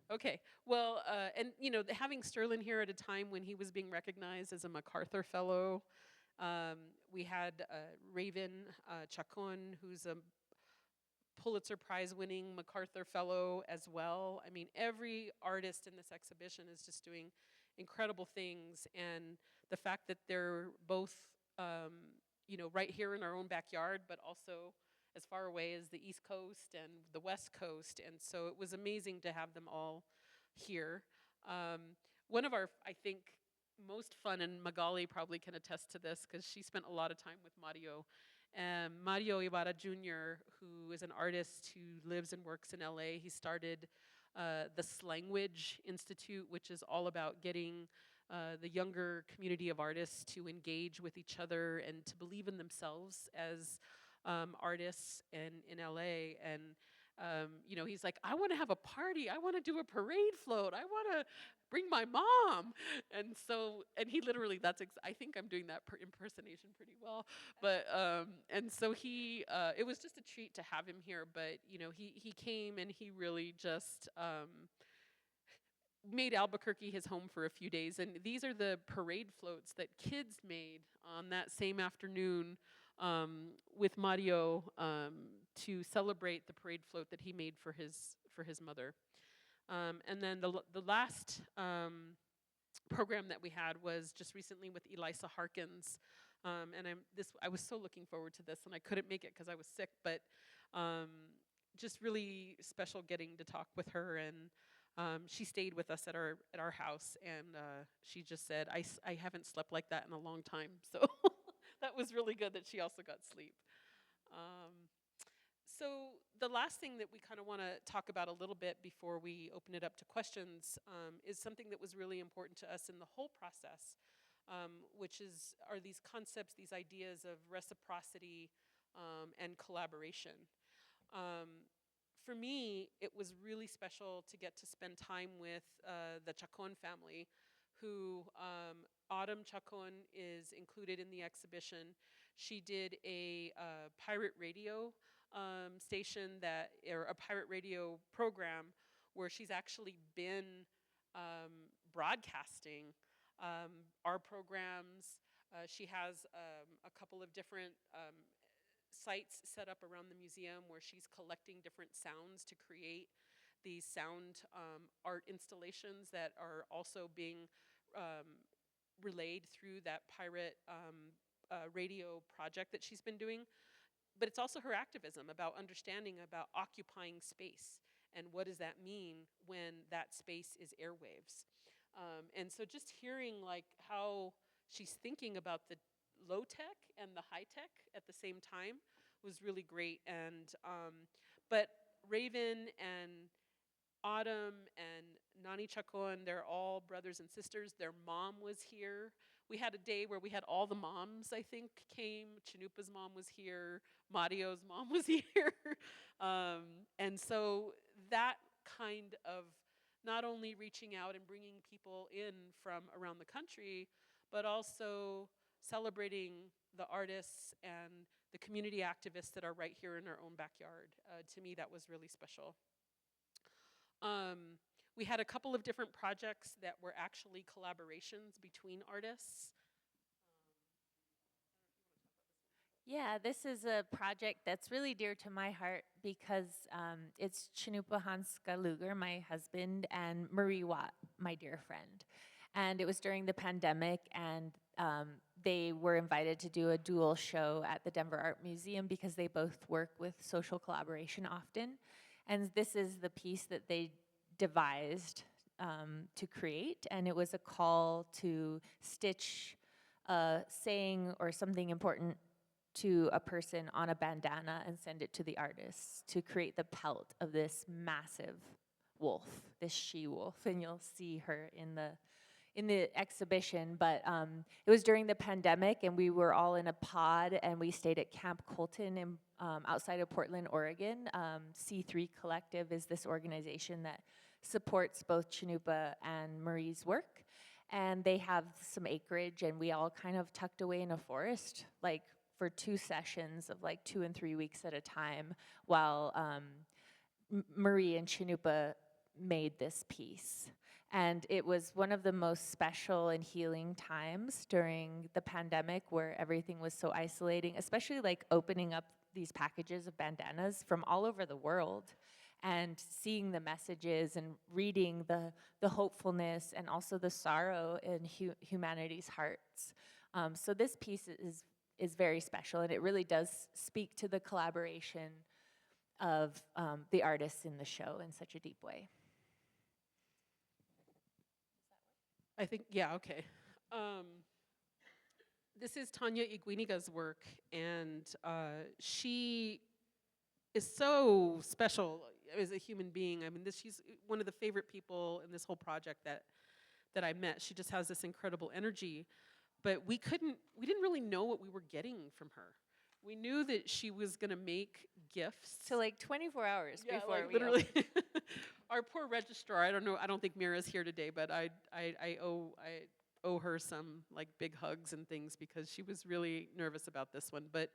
No. Okay. Well, and having Sterling here at a time when he was being recognized as a MacArthur Fellow, we had Raven Chacon, who's a Pulitzer Prize-winning MacArthur Fellow as well. I mean, every artist in this exhibition is just doing incredible things, and the fact that they're both, right here in our own backyard, but also as far away as the East Coast and the West Coast, and so it was amazing to have them all here. One of our, I think, most fun, and Magali probably can attest to this because she spent a lot of time with Mario. Mario Ibarra Jr., who is an artist who lives and works in LA, he started the Slangwidge Institute, which is all about getting the younger community of artists to engage with each other and to believe in themselves as artists in LA. And he's like, I want to have a party. I want to do a parade float. I want to bring my mom. And he literally, I think I'm doing that impersonation pretty well. But, and so it was just a treat to have him here. But, he came and he really just made Albuquerque his home for a few days. And these are the parade floats that kids made on that same afternoon with Mario to celebrate the parade float that he made for his mother. And then the last program that we had was just recently with Elisa Harkins, and I was so looking forward to this, and I couldn't make it because I was sick, but just really special getting to talk with her. And she stayed with us at our house, and she just said, I haven't slept like that in a long time, so that was really good that she also got sleep. So the last thing that we kind of want to talk about a little bit before we open it up to questions is something that was really important to us in the whole process, which are these concepts, these ideas of reciprocity and collaboration. For me, it was really special to get to spend time with the Chacon family, who Autumn Chacon is included in the exhibition. She did a pirate radio station or a pirate radio program where she's actually been broadcasting our programs. She has a couple of different sites set up around the museum where she's collecting different sounds to create these sound art installations that are also being relayed through that pirate radio project that she's been doing. But it's also her activism about understanding about occupying space and what does that mean when that space is airwaves. And so just hearing like how she's thinking about low tech and the high tech at the same time was really great. And but Raven and Autumn and Nani Chacon, they're all brothers and sisters. Their mom was here. We had a day where we had all the moms, I think, came. Chinupa's mom was here. Mario's mom was here. And so that kind of not only reaching out and bringing people in from around the country, but also celebrating the artists and the community activists that are right here in our own backyard. To me, that was really special. We had a couple of different projects that were actually collaborations between artists. Yeah, this is a project that's really dear to my heart because it's Chinupa Hanska Luger, my husband, and Marie Watt, my dear friend. And it was during the pandemic, and they were invited to do a dual show at the Denver Art Museum because they both work with social collaboration often. And this is the piece that they devised to create, and it was a call to stitch a saying or something important to a person on a bandana and send it to the artist to create the pelt of this massive wolf, this she-wolf, and you'll see her in the exhibition. But it was during the pandemic, and we were all in a pod, and we stayed at Camp Colton in, outside of Portland, Oregon. C3 Collective is this organization that supports both Chinupa and Marie's work, and they have some acreage, and we all kind of tucked away in a forest, like for 2 sessions of like 2 and 3 weeks at a time, while Marie and Chinupa made this piece. And it was one of the most special and healing times during the pandemic, where everything was so isolating, especially like opening up these packages of bandanas from all over the world and seeing the messages and reading the hopefulness and also the sorrow in humanity's hearts. So this piece is very special, and it really does speak to the collaboration of the artists in the show in such a deep way. I think, yeah, okay. This is Tanya Iguiniga's work, and she is so special as a human being. I mean, she's one of the favorite people in this whole project that I met. She just has this incredible energy, but we didn't really know what we were getting from her. We knew that she was gonna make gifts. So like 24 hours before like we literally. Our poor registrar, I don't know, I don't think Mira's here today, but I owe her some like big hugs and things because she was really nervous about this one. But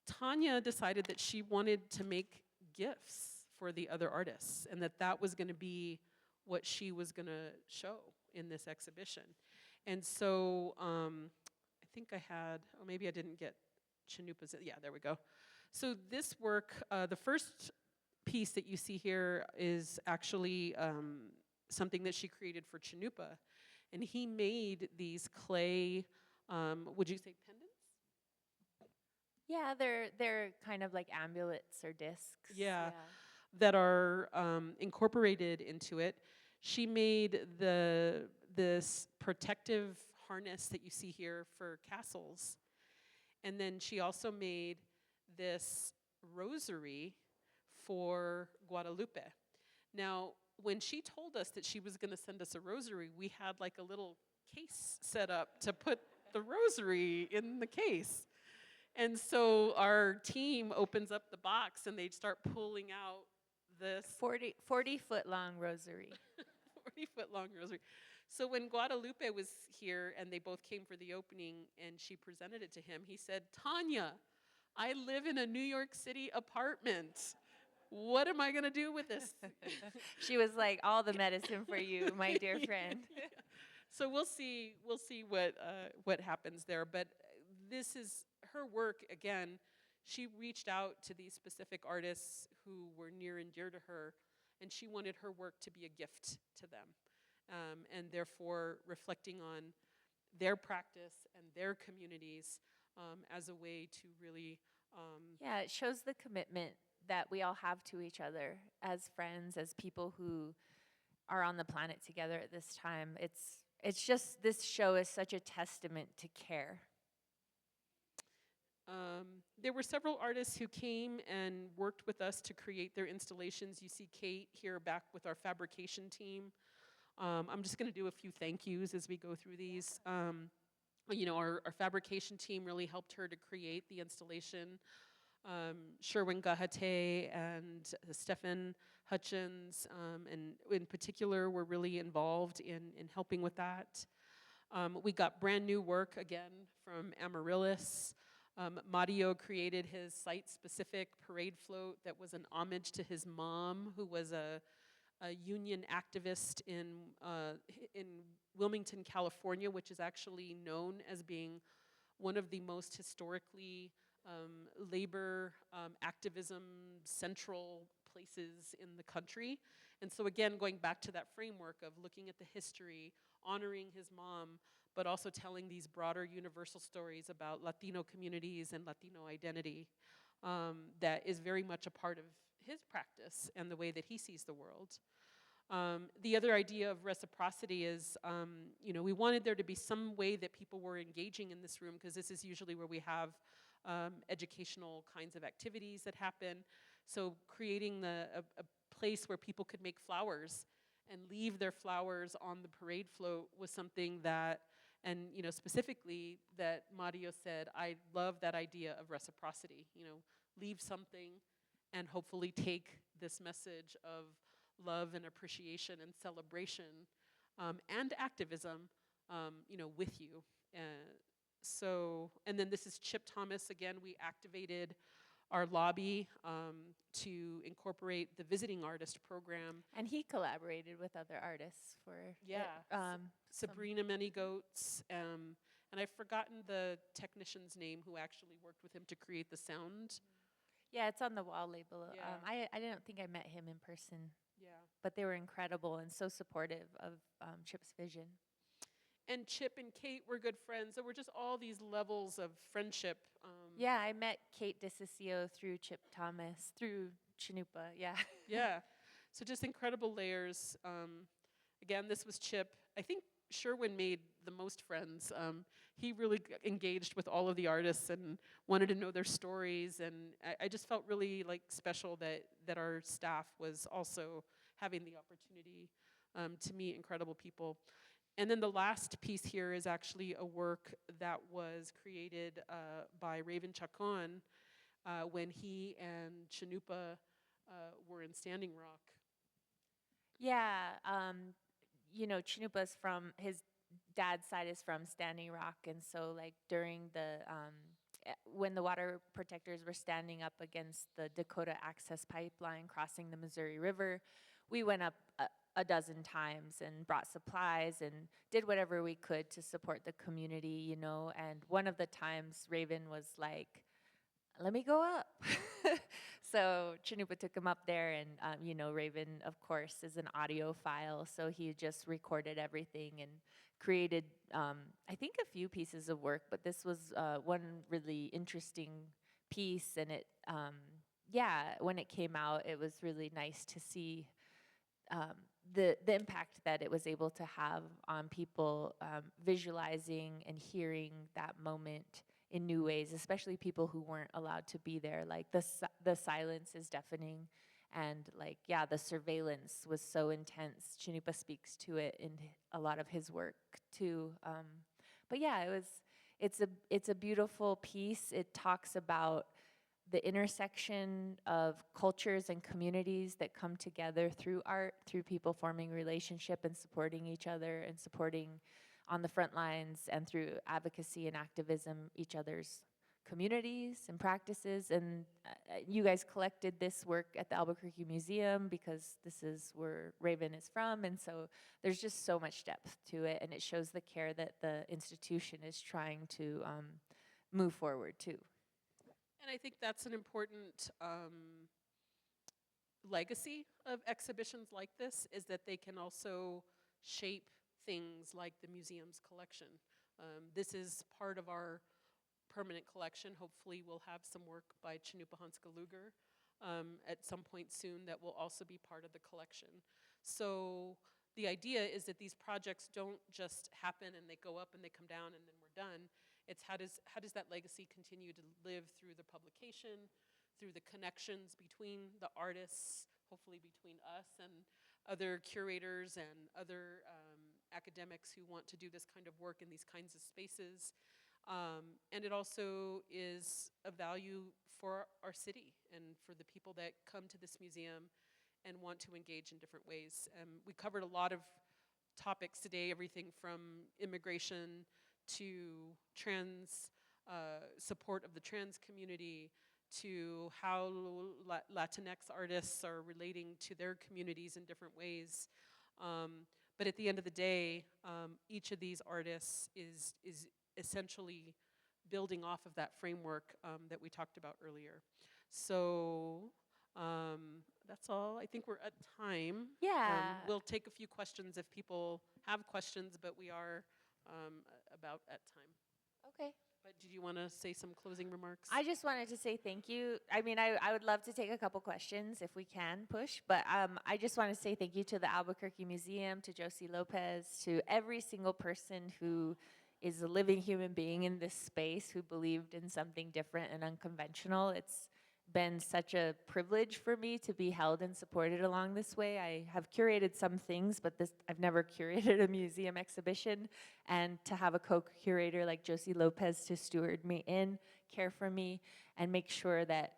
Tanya decided that she wanted to make gifts for the other artists, and that was gonna be what she was gonna show in this exhibition. And so I think I had, or maybe I didn't get Chinupa's, yeah, there we go. So this work, the first piece that you see here is actually something that she created for Chinupa. And he made these clay, would you say pendants? Yeah, they're kind of like amulets or discs. Yeah, that are incorporated into it. She made this protective harness that you see here for castles. And then she also made this rosary for Guadalupe. Now, when she told us that she was going to send us a rosary, we had like a little case set up to put the rosary in the case. And so our team opens up the box and they start pulling out this 40-foot long rosary. 40-foot long rosary. So when Guadalupe was here and they both came for the opening and she presented it to him, he said, "Tanya, I live in a New York City apartment. What am I going to do with this?" She was like, "All the medicine for you, my dear friend." Yeah. So we'll see what happens there. But this is her work again. She reached out to these specific artists who were near and dear to her, and she wanted her work to be a gift to them. And therefore reflecting on their practice and their communities as a way to really... yeah, it shows the commitment that we all have to each other as friends, as people who are on the planet together at this time. It's just, this show is such a testament to care There were several artists who came and worked with us to create their installations. You see Kate here back with our fabrication team. I'm just going to do a few thank yous as we go through these. Our fabrication team really helped her to create the installation. Sherwin Gahate and Stefan Hutchins, and in particular, were really involved in helping with that. We got brand new work again from Amaryllis. Mario created his site-specific parade float that was an homage to his mom, who was a union activist in Wilmington, California, which is actually known as being one of the most historically labor activism central places in the country. And so again, going back to that framework of looking at the history, honoring his mom, but also telling these broader universal stories about Latino communities and Latino identity, that is very much a part of his practice and the way that he sees the world. The other idea of reciprocity is, we wanted there to be some way that people were engaging in this room, because this is usually where we have educational kinds of activities that happen. So creating a place where people could make flowers and leave their flowers on the parade float was something that, and specifically that Mario said, I love that idea of reciprocity. Leave something and hopefully take this message of love and appreciation and celebration and activism, with you. And then this is Chip Thomas again. We activated our lobby to incorporate the visiting artist program. And he collaborated with other artists for Sabrina Manygoats, and I've forgotten the technician's name who actually worked with him to create the sound. Yeah, it's on the wall label. Yeah. I didn't think I met him in person, Yeah. but they were incredible and so supportive of Chip's vision. And Chip and Kate were good friends. There were just all these levels of friendship. Yeah, I met Kate DeCiccio through Chip Thomas, through Chanupa, yeah. Yeah. So just incredible layers. Again, this was Chip. I think Sherwin made the most friends. He really engaged with all of the artists and wanted to know their stories. And I just felt really special that our staff was also having the opportunity to meet incredible people. And then the last piece here is actually a work that was created by Raven Chacon when he and Chanupa were in Standing Rock. Yeah, Chanupa's from, his dad's side is from Standing Rock, and so during the, when the water protectors were standing up against the Dakota Access Pipeline crossing the Missouri River, we went up a dozen times and brought supplies and did whatever we could to support the community, and one of the times Raven was like, let me go up. So Chanupa took him up there, and Raven, of course, is an audiophile, so he just recorded everything and created, I think, a few pieces of work, but this was one really interesting piece, and it, when it came out, it was really nice to see the impact that it was able to have on people visualizing and hearing that moment in new ways, especially people who weren't allowed to be there. The silence is deafening, and the surveillance was so intense. Chanupa speaks to it in a lot of his work too. But yeah, it's a beautiful piece. It talks about the intersection of cultures and communities that come together through art, through people forming relationship and supporting each other and supporting on the front lines, and through advocacy and activism, each other's communities and practices. And you guys collected this work at the Albuquerque Museum because this is where Raven is from, and so there's just so much depth to it, and it shows the care that the institution is trying to move forward too. And I think that's an important legacy of exhibitions like this, is that they can also shape things like the museum's collection. This is part of our permanent collection. Hopefully we'll have some work by Chanupa Luger at some point soon that will also be part of the collection. So the idea is that these projects don't just happen and they go up and they come down and then we're done. It's how does that legacy continue to live through the publication, through the connections between the artists, hopefully between us and other curators and other academics who want to do this kind of work in these kinds of spaces. And it also is a value for our city and for the people that come to this museum and want to engage in different ways. We covered a lot of topics today, everything from immigration to trans, support of the trans community, to how Latinx artists are relating to their communities in different ways. But at the end of the day, each of these artists is essentially building off of that framework that we talked about earlier. So that's all. I think we're at time. Yeah. We'll take a few questions if people have questions, but we are about at time. Okay. But did you want to say some closing remarks? I just wanted to say thank you. I mean, I would love to take a couple questions if we can push, but I just want to say thank you to the Albuquerque Museum, to Josie Lopez, to every single person who is a living human being in this space who believed in something different and unconventional. It's been such a privilege for me to be held and supported along this way. I have curated some things, but I've never curated a museum exhibition. And to have a co-curator like Josie Lopez to steward me in, care for me, and make sure that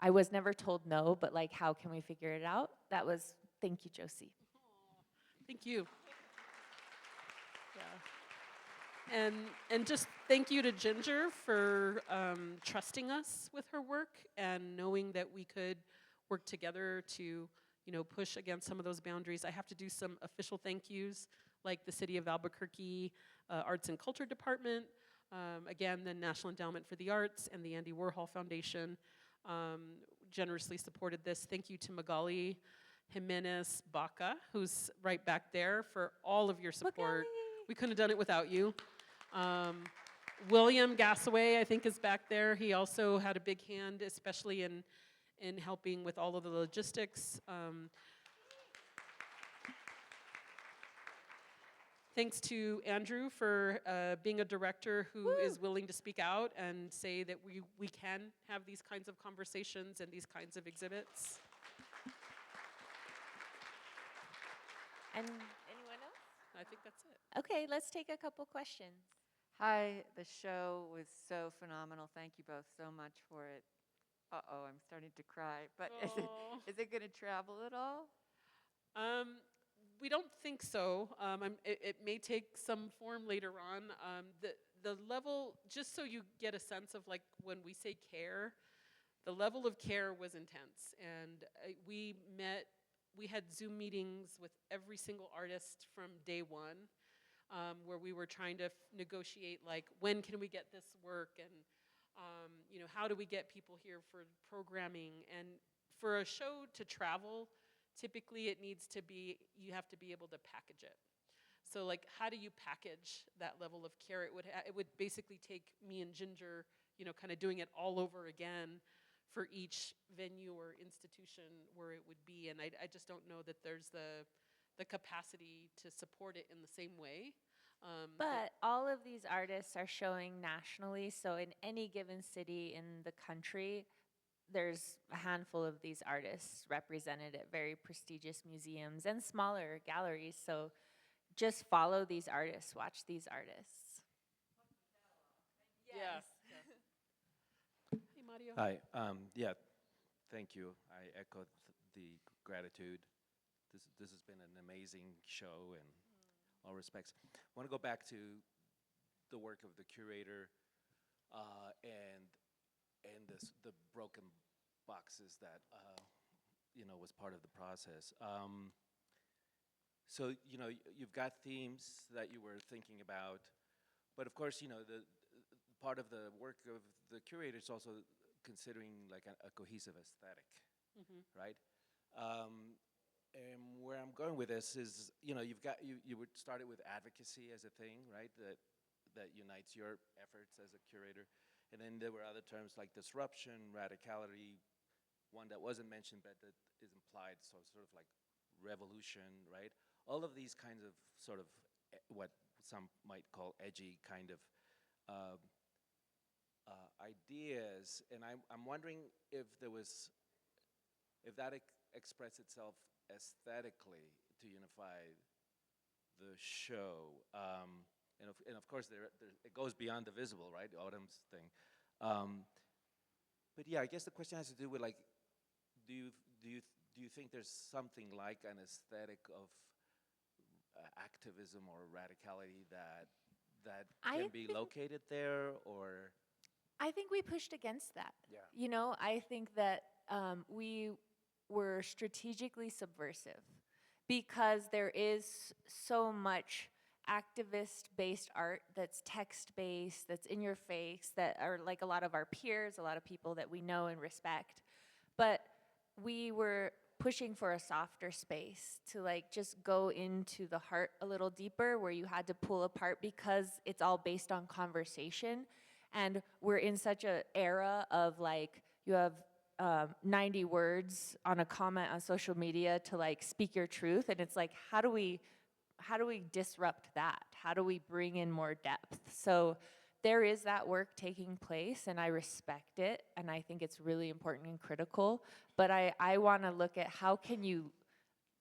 I was never told no, but like, how can we figure it out? Thank you, Josie. Thank you. Yeah. And just thank you to Ginger for trusting us with her work and knowing that we could work together to, push against some of those boundaries. I have to do some official thank yous, like the City of Albuquerque Arts and Culture Department, again, the National Endowment for the Arts and the Andy Warhol Foundation generously supported this. Thank you to Magali Jimenez Baca, who's right back there, for all of your support. Magali. We couldn't have done it without you. William Gassaway, I think, is back there. He also had a big hand, especially in helping with all of the logistics. Thanks to Andrew for being a director who is willing to speak out and say that we can have these kinds of conversations and these kinds of exhibits. And anyone else? I think that's it. Okay, let's take a couple questions. Hi, the show was so phenomenal. Thank you both so much for it. Uh-oh, I'm starting to cry. But is it going to travel at all? We don't think so. It may take some form later on. The level, just so you get a sense of like when we say care, the level of care was intense. And we had Zoom meetings with every single artist from day one, where we were trying to negotiate like, when can we get this work, and how do we get people here for programming? And for a show to travel, typically it needs to be, you have to be able to package it. So like, how do you package that level of care? It would basically take me and Ginger, kind of doing it all over again for each venue or institution where it would be. And I just don't know that there's the capacity to support it in the same way. But all of these artists are showing nationally, so in any given city in the country, there's a handful of these artists represented at very prestigious museums and smaller galleries. So just follow these artists, watch these artists. Yes. Hey, Mario. Hi. Yeah, thank you. I echo the gratitude. This has been an amazing show in all respects. I want to go back to the work of the curator and the broken boxes that was part of the process. So you've got themes that you were thinking about, but of course the part of the work of the curator is also considering like a cohesive aesthetic, right? And where I'm going with this is, you would start it with advocacy as a thing, right? That unites your efforts as a curator. And then there were other terms like disruption, radicality, one that wasn't mentioned but that is implied, so sort of like revolution, right? All of these kinds of sort of what some might call edgy kind of um, ideas, and I'm wondering if if that expressed itself aesthetically to unify the show. And of course, it goes beyond the visible, right? The Autumn's thing. Um, but yeah, I guess the question has to do with like, do you do you do you think there's something like an aesthetic of activism or radicality that I can be think located there, or I think we pushed against that. Yeah. You know, I think that we were strategically subversive because there is so much activist-based art that's text-based, that's in your face, that are like a lot of our peers, a lot of people that we know and respect. But we were pushing for a softer space to like just go into the heart a little deeper, where you had to pull apart because it's all based on conversation. And we're in such an era of like, you have 90 words on a comment on social media to like speak your truth. And it's like, how do we disrupt that? How do we bring in more depth? So there is that work taking place, and I respect it, and I think it's really important and critical. But I want to look at how can you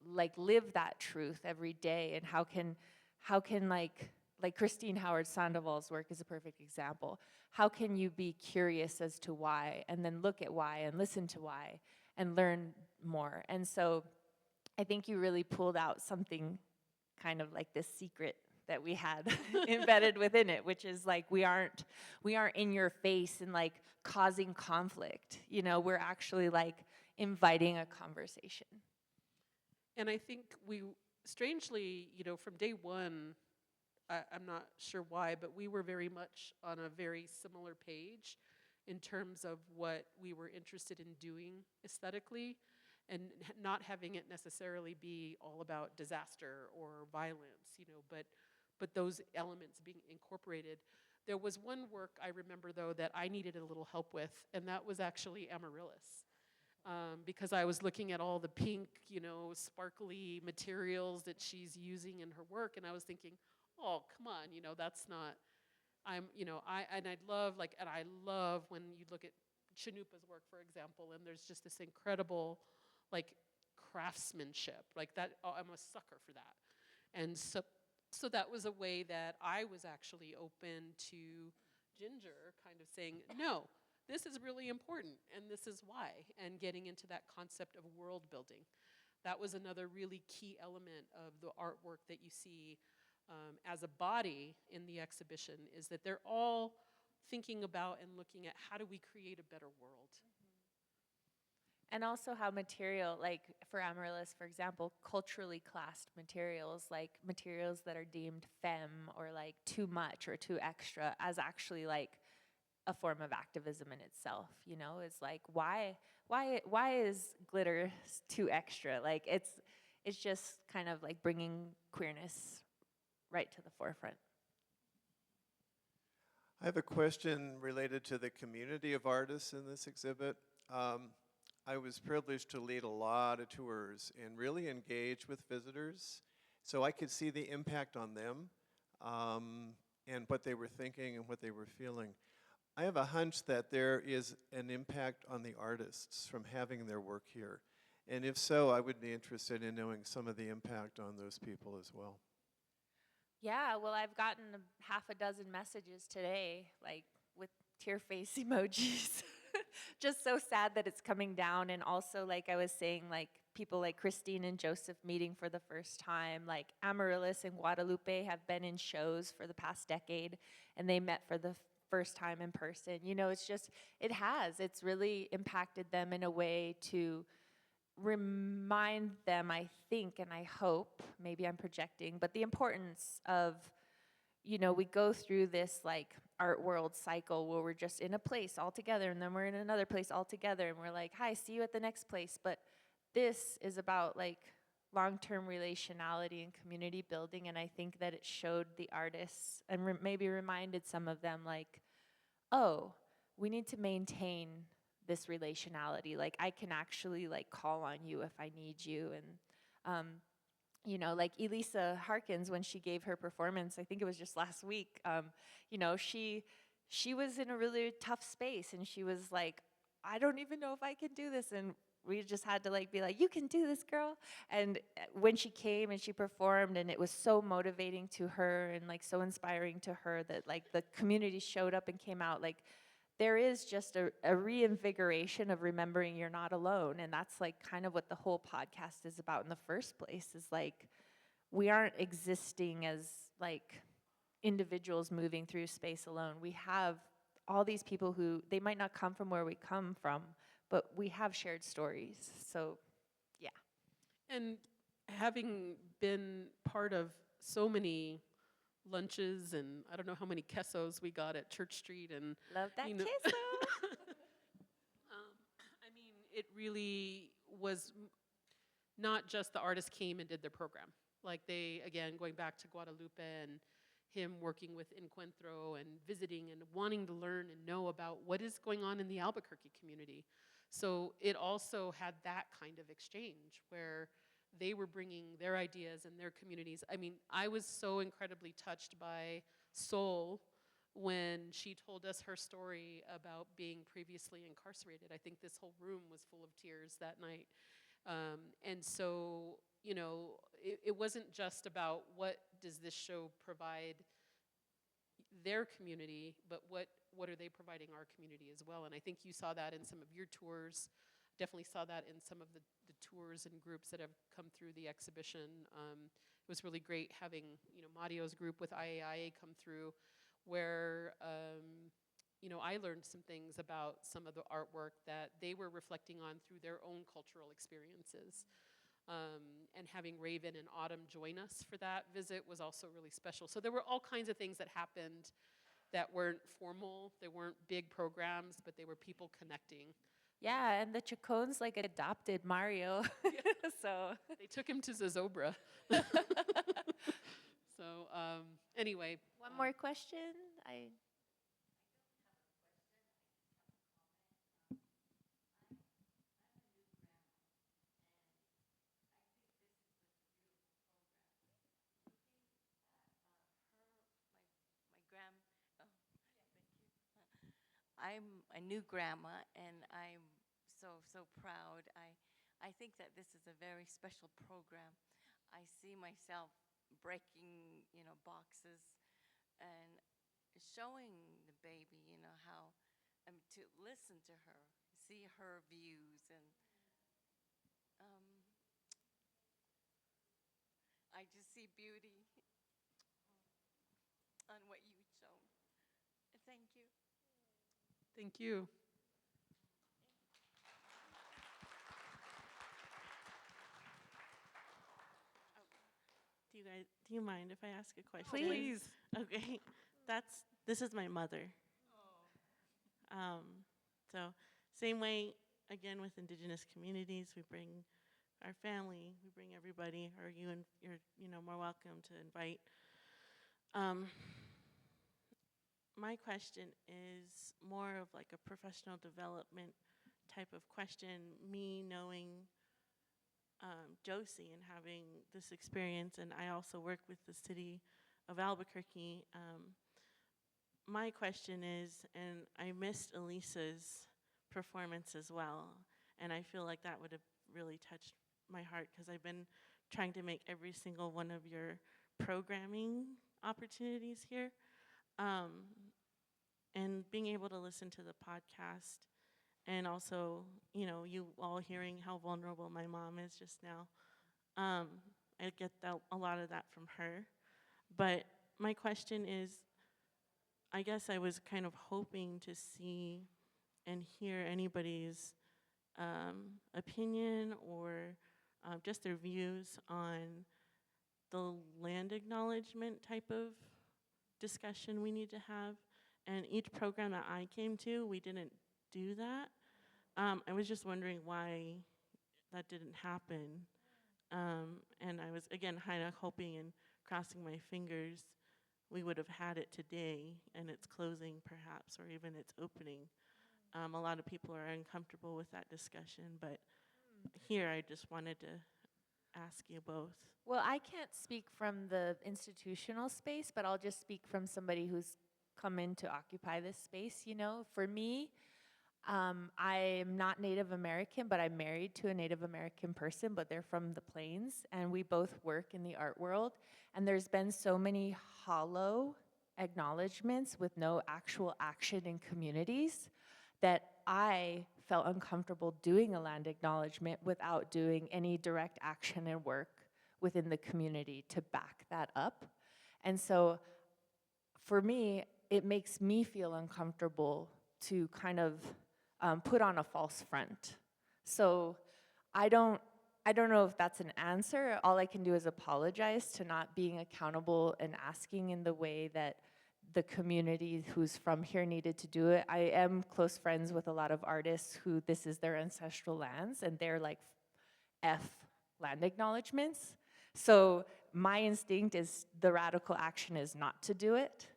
like live that truth every day, and how can like Christine Howard Sandoval's work is a perfect example. How can you be curious as to why, and then look at why, and listen to why, and learn more? And so I think you really pulled out something kind of like this secret that we had embedded within it, which is like we aren't in your face and like causing conflict. You know, we're actually like inviting a conversation. And I think we, strangely, you know, from day one, I'm not sure why, but we were very much on a very similar page in terms of what we were interested in doing aesthetically, and not having it necessarily be all about disaster or violence, you know, but those elements being incorporated. There was one work I remember, though, that I needed a little help with, and that was actually Amaryllis. Because I was looking at all the pink, you know, sparkly materials that she's using in her work, and I was thinking, oh, come on, you know, that's not, you know, I love when you look at Chanupa's work, for example, and there's just this incredible, like, craftsmanship, like that, oh, I'm a sucker for that. And so that was a way that I was actually open to Ginger kind of saying, no, this is really important, and this is why, and getting into that concept of world building. That was another really key element of the artwork that you see as a body in the exhibition, is that they're all thinking about and looking at how do we create a better world. And also how material, like for Amaryllis, for example, culturally classed materials, like materials that are deemed femme or like too much or too extra, as actually like a form of activism in itself. You know, it's like why is glitter too extra? Like it's just kind of like bringing queerness right to the forefront. I have a question related to the community of artists in this exhibit. I was privileged to lead a lot of tours and really engage with visitors, so I could see the impact on them and what they were thinking and what they were feeling. I have a hunch that there is an impact on the artists from having their work here, and if so, I would be interested in knowing some of the impact on those people as well. Yeah, well, I've gotten half a dozen messages today, like with tear face emojis. Just so sad that it's coming down. And also, like I was saying, like people like Christine and Joseph meeting for the first time, like Amaryllis and Guadalupe have been in shows for the past decade, and they met for the first time in person. You know, it's really impacted them in a way to remind them, I think, and I hope, maybe I'm projecting, but the importance of, you know, we go through this like art world cycle where we're just in a place all together, and then we're in another place all together, and we're like, hi, see you at the next place. But this is about like long-term relationality and community building, and I think that it showed the artists and maybe reminded some of them like, oh, we need to maintain this relationality. Like I can actually like call on you if I need you. And you know, like Elisa Harkins, when she gave her performance, I think it was just last week, you know, she she was in a really tough space, and she was like, I don't even know if I can do this. And we just had to like be like, you can do this, girl. And when she came and she performed, and it was so motivating to her and like so inspiring to her that like the community showed up and came out, like there is just a reinvigoration of remembering you're not alone. And that's like kind of what the whole podcast is about in the first place, is like we aren't existing as like individuals moving through space alone. We have all these people who, they might not come from where we come from, but we have shared stories. So, yeah. And having been part of so many lunches, and I don't know how many quesos we got at Church Street, and Love that you know, queso. I mean, it really was not just the artists came and did their program. Like they, again, going back to Guadalupe and him working with Encuentro and visiting and wanting to learn and know about what is going on in the Albuquerque community. So it also had that kind of exchange where they were bringing their ideas and their communities. I mean, I was so incredibly touched by Sol when she told us her story about being previously incarcerated. I think this whole room was full of tears that night. And so, you know, it wasn't just about what does this show provide their community, but what are they providing our community as well. And I think you saw that in some of your tours. Definitely saw that in some of the tours and groups that have come through the exhibition. It was really great having, you know, Mario's group with IAIA come through, where you know, I learned some things about some of the artwork that they were reflecting on through their own cultural experiences. And having Raven and Autumn join us for that visit was also really special. So there were all kinds of things that happened that weren't formal, they weren't big programs, but they were people connecting. Yeah, and the Chacones like adopted Mario. So They took him to Zozobra. So anyway. one more question. My grand, oh, thank you. I'm a new grandma, and I'm so proud. I think that this is a very special program. I see myself breaking, boxes and showing the baby, how to listen to her, see her views, and um, I just see beauty on what you've shown. Thank you. Thank you. Do you mind if I ask a question? Please. Okay. This is my mother. So same way, again, with Indigenous communities, we bring our family, we bring everybody, or you're more welcome to invite. My question is more of like a professional development type of question. Me knowing Josie and having this experience, and I also work with the city of Albuquerque. My question is, and I missed Elisa's performance as well, and I feel like that would have really touched my heart, because I've been trying to make every single one of your programming opportunities here. And being able to listen to the podcast, and also, you all hearing how vulnerable my mom is just now. I get a lot of that from her. But my question is, I guess I was kind of hoping to see and hear anybody's opinion, or just their views on the land acknowledgement type of discussion we need to have. And each program that I came to, we didn't do that. I was just wondering why that didn't happen. And I was, again, kind of hoping and crossing my fingers we would have had it today, and it's closing perhaps, or even it's opening. A lot of people are uncomfortable with that discussion, but here I just wanted to ask you both. Well, I can't speak from the institutional space, but I'll just speak from somebody who's come in to occupy this space, you know. For me, I'm not Native American, but I'm married to a Native American person, but they're from the plains, and we both work in the art world. And there's been so many hollow acknowledgments with no actual action in communities that I felt uncomfortable doing a land acknowledgement without doing any direct action and work within the community to back that up. And so for me, it makes me feel uncomfortable to kind of put on a false front. So I don't know if that's an answer. All I can do is apologize to not being accountable and asking in the way that the community who's from here needed to do it. I am close friends with a lot of artists who this is their ancestral lands, and they're like F land acknowledgements. So my instinct is the radical action is not to do it.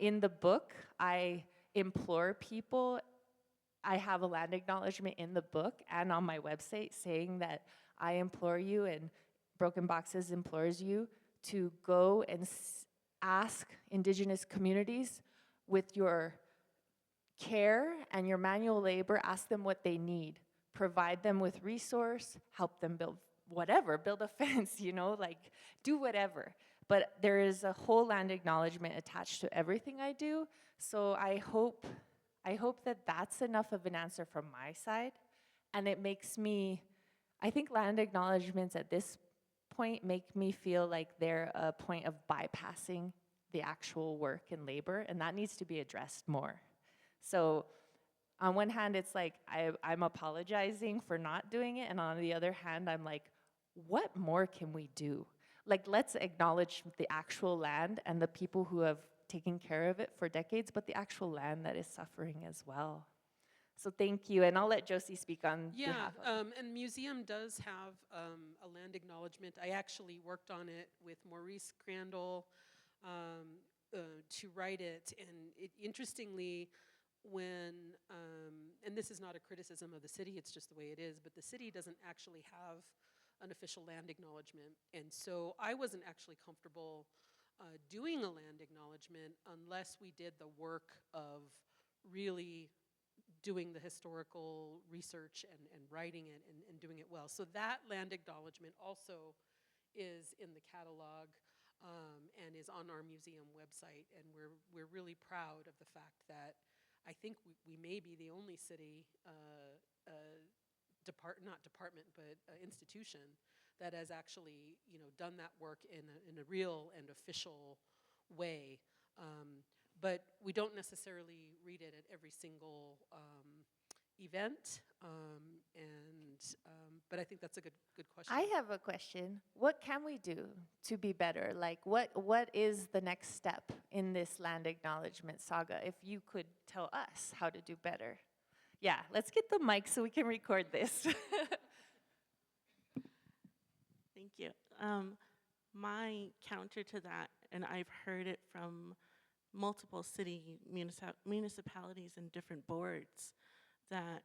In the book, I implore people, I have a land acknowledgement in the book and on my website saying that I implore you, and Broken Boxes implores you, to go and ask Indigenous communities with your care and your manual labor, ask them what they need. Provide them with resource, help them build whatever, build a fence, you know, like do whatever. But there is a whole land acknowledgement attached to everything I do. So I hope that that's enough of an answer from my side. And it makes me, I think land acknowledgements at this point make me feel like they're a point of bypassing the actual work and labor, and that needs to be addressed more. So on one hand, it's like I'm apologizing for not doing it, and on the other hand, I'm like, what more can we do? Like, let's acknowledge the actual land and the people who have taken care of it for decades, but the actual land that is suffering as well. So thank you, and I'll let Josie speak on behalf of. And museum does have a land acknowledgement. I actually worked on it with Maurice Crandall to write it, and interestingly, when, and this is not a criticism of the city, it's just the way it is, but the city doesn't actually have an official land acknowledgement, and so I wasn't actually comfortable doing a land acknowledgement unless we did the work of really doing the historical research and writing it and doing it well. So that land acknowledgement also is in the catalog and is on our museum website, and we're really proud of the fact that I think we may be the only city, not department, but institution that has actually, you know, done that work in a real and official way. But we don't necessarily read it at every single event, but I think that's a good question. I have a question. What can we do to be better? Like, what is the next step in this land acknowledgement saga? If you could tell us how to do better. Yeah, let's get the mic so we can record this. Thank you. My counter to that, and I've heard it from multiple city municipalities and different boards, that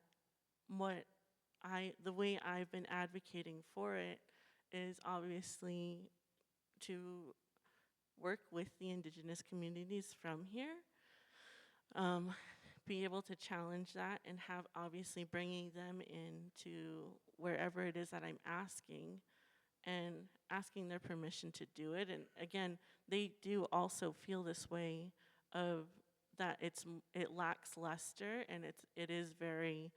the way I've been advocating for it is obviously to work with the Indigenous communities from here, be able to challenge that, and have obviously bringing them into wherever it is that I'm asking, and asking their permission to do it. And again, they do also feel this way of that it lacks luster, and it is very,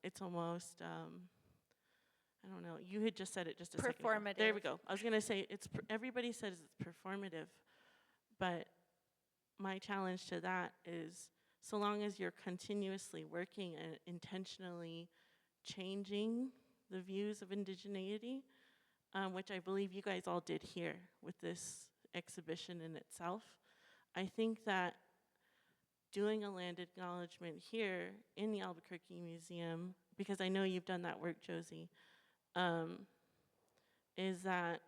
it's almost, I don't know, you had just said it just a second ago. Performative. There we go. I was gonna say, everybody says it's performative, but my challenge to that is, so long as you're continuously working and intentionally changing the views of indigeneity, which I believe you guys all did here with this exhibition in itself, I think that doing a land acknowledgement here in the Albuquerque Museum, because I know you've done that work, Josie, is that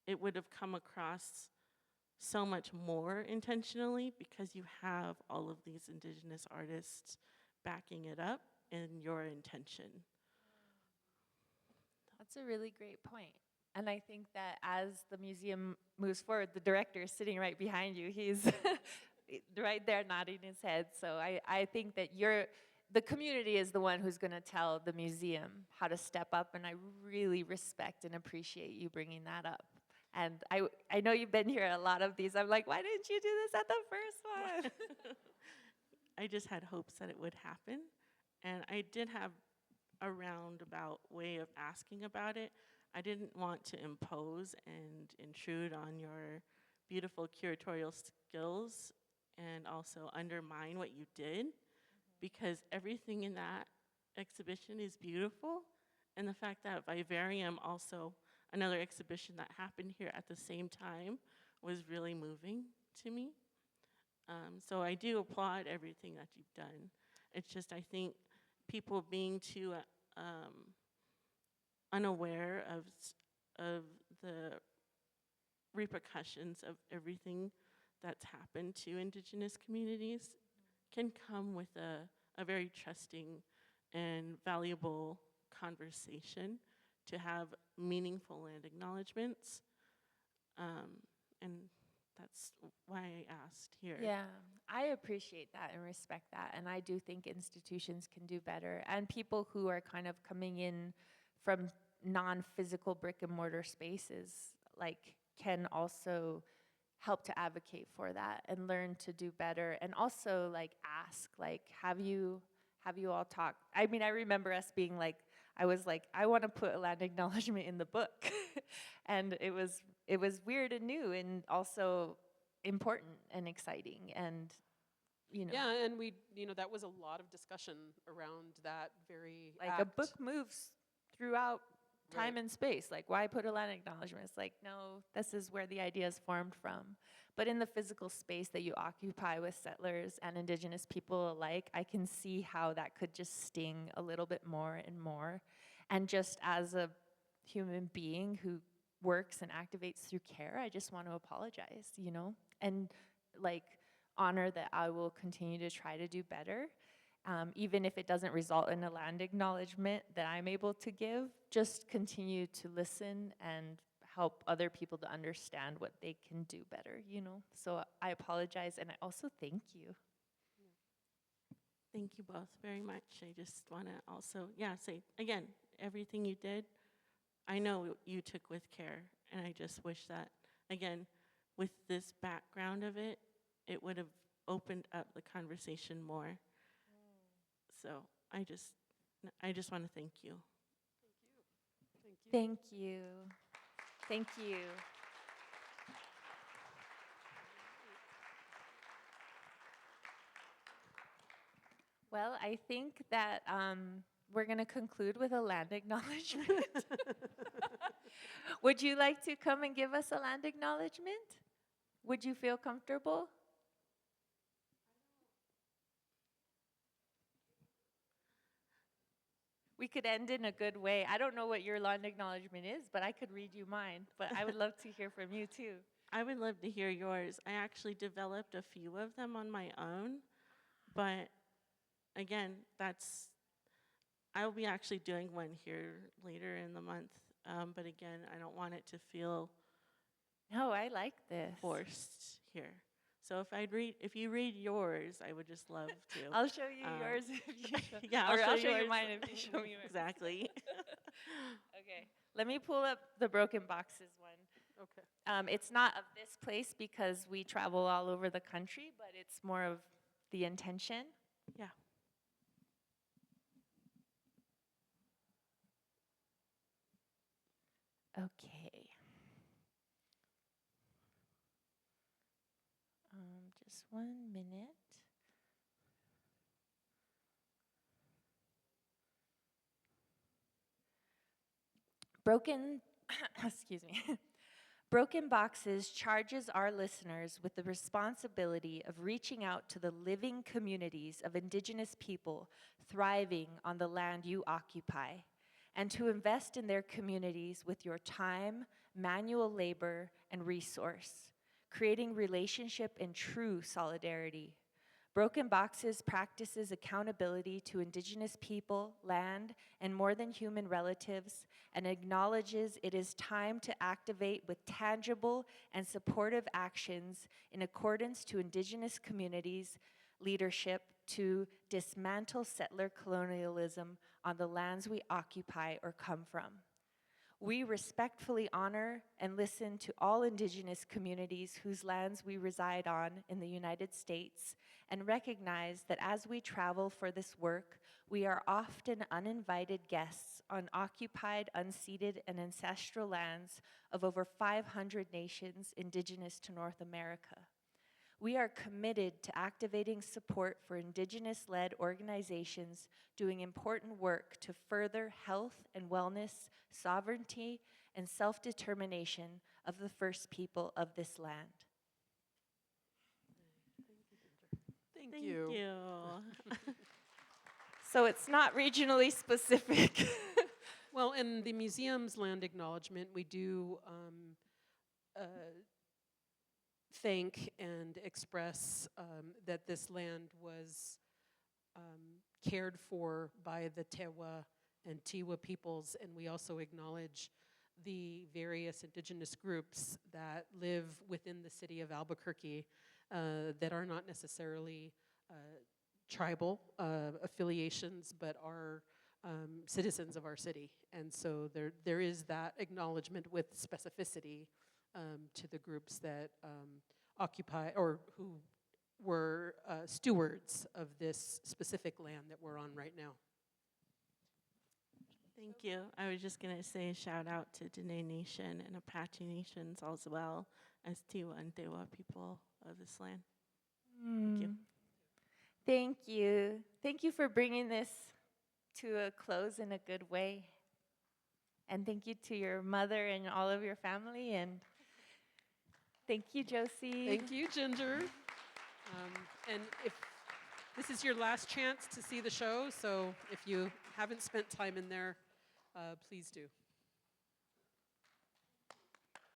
it would have come across so much more intentionally, because you have all of these Indigenous artists backing it up in your intention. That's a really great point. And I think that as the museum moves forward, the director is sitting right behind you. He's right there nodding his head. So I think that the community is the one who's going to tell the museum how to step up, and I really respect and appreciate you bringing that up. And I know you've been here at a lot of these. I'm like, why didn't you do this at the first one? I just had hopes that it would happen. And I did have a roundabout way of asking about it. I didn't want to impose and intrude on your beautiful curatorial skills and also undermine what you did, because everything in that exhibition is beautiful. And the fact that Vivarium, also another exhibition that happened here at the same time, was really moving to me. So I do applaud everything that you've done. It's just, I think people being too unaware of the repercussions of everything that's happened to Indigenous communities can come with a very trusting and valuable conversation to have meaningful land acknowledgements. And that's why I asked here. Yeah, I appreciate that and respect that. And I do think institutions can do better. And people who are kind of coming in from non-physical brick and mortar spaces, like, can also help to advocate for that and learn to do better. And also, like, ask, like, have you all talked? I mean, I remember us being like, I was like, I want to put a land acknowledgement in the book. And it was weird and new and also important and exciting, and Yeah, and we, that was a lot of discussion around that very like act. a book moves throughout time Right. and space. Like, why put a land acknowledgement? It's like, no, this is where the idea is formed from. But in the physical space that you occupy with settlers and Indigenous people alike, I can see how that could just sting a little bit more and more. And just as a human being who works and activates through care, I just want to apologize, and like honor that I will continue to try to do better. Even if it doesn't result in a land acknowledgement that I'm able to give, just continue to listen and help other people to understand what they can do better, So I apologize, and I also thank you. Thank you both very much. I just want to also, say, again, everything you did, I know you took with care, and I just wish that, again, with this background of it, it would have opened up the conversation more. So I just want to thank you. Thank you. Thank you. Well, I think that we're going to conclude with a land acknowledgement. Would you like to come and give us a land acknowledgement? Would you feel comfortable? We could end in a good way. I don't know what your land acknowledgement is, but I could read you mine. But I would love to hear from you, too. I would love to hear yours. I actually developed a few of them on my own, but again, I'll be actually doing one here later in the month. But again, I don't want it to feel No, I like this. forced here. So if you read yours, I would just love to. I'll show you yours if you show. Yeah, or I'll show you yours. mine if you show me yours. Exactly. Okay. Let me pull up the Broken Boxes one. Okay. It's not of this place because we travel all over the country, but it's more of the intention. Yeah. Okay. Just 1 minute. Excuse me. Broken Boxes charges our listeners with the responsibility of reaching out to the living communities of Indigenous people thriving on the land you occupy, and to invest in their communities with your time, manual labor, and resource, creating relationship and true solidarity. Broken Boxes practices accountability to Indigenous people, land, and more than human relatives, and acknowledges it is time to activate with tangible and supportive actions in accordance to Indigenous communities' leadership to dismantle settler colonialism on the lands we occupy or come from. We respectfully honor and listen to all Indigenous communities whose lands we reside on in the United States and recognize that as we travel for this work, we are often uninvited guests on occupied, unceded, and ancestral lands of over 500 nations Indigenous to North America. We are committed to activating support for Indigenous-led organizations doing important work to further health and wellness, sovereignty, and self-determination of the First People of this land. Thank you. So it's not regionally specific. Well, in the museum's land acknowledgement, we do thank and express that this land was cared for by the Tewa and Tiwa peoples, and we also acknowledge the various Indigenous groups that live within the city of Albuquerque that are not necessarily tribal affiliations, but are citizens of our city. And so there is that acknowledgement with specificity to the groups that occupy or who were stewards of this specific land that we're on right now. Thank you. I was just going to say shout out to Dene Nation and Apache Nations as well as Tiwa and Tewa people of this land. Thank you. Thank you. Thank you for bringing this to a close in a good way. And thank you to your mother and all of your family. And thank you, Josie. Thank you, Ginger. And if this is your last chance to see the show, so if you haven't spent time in there, please do.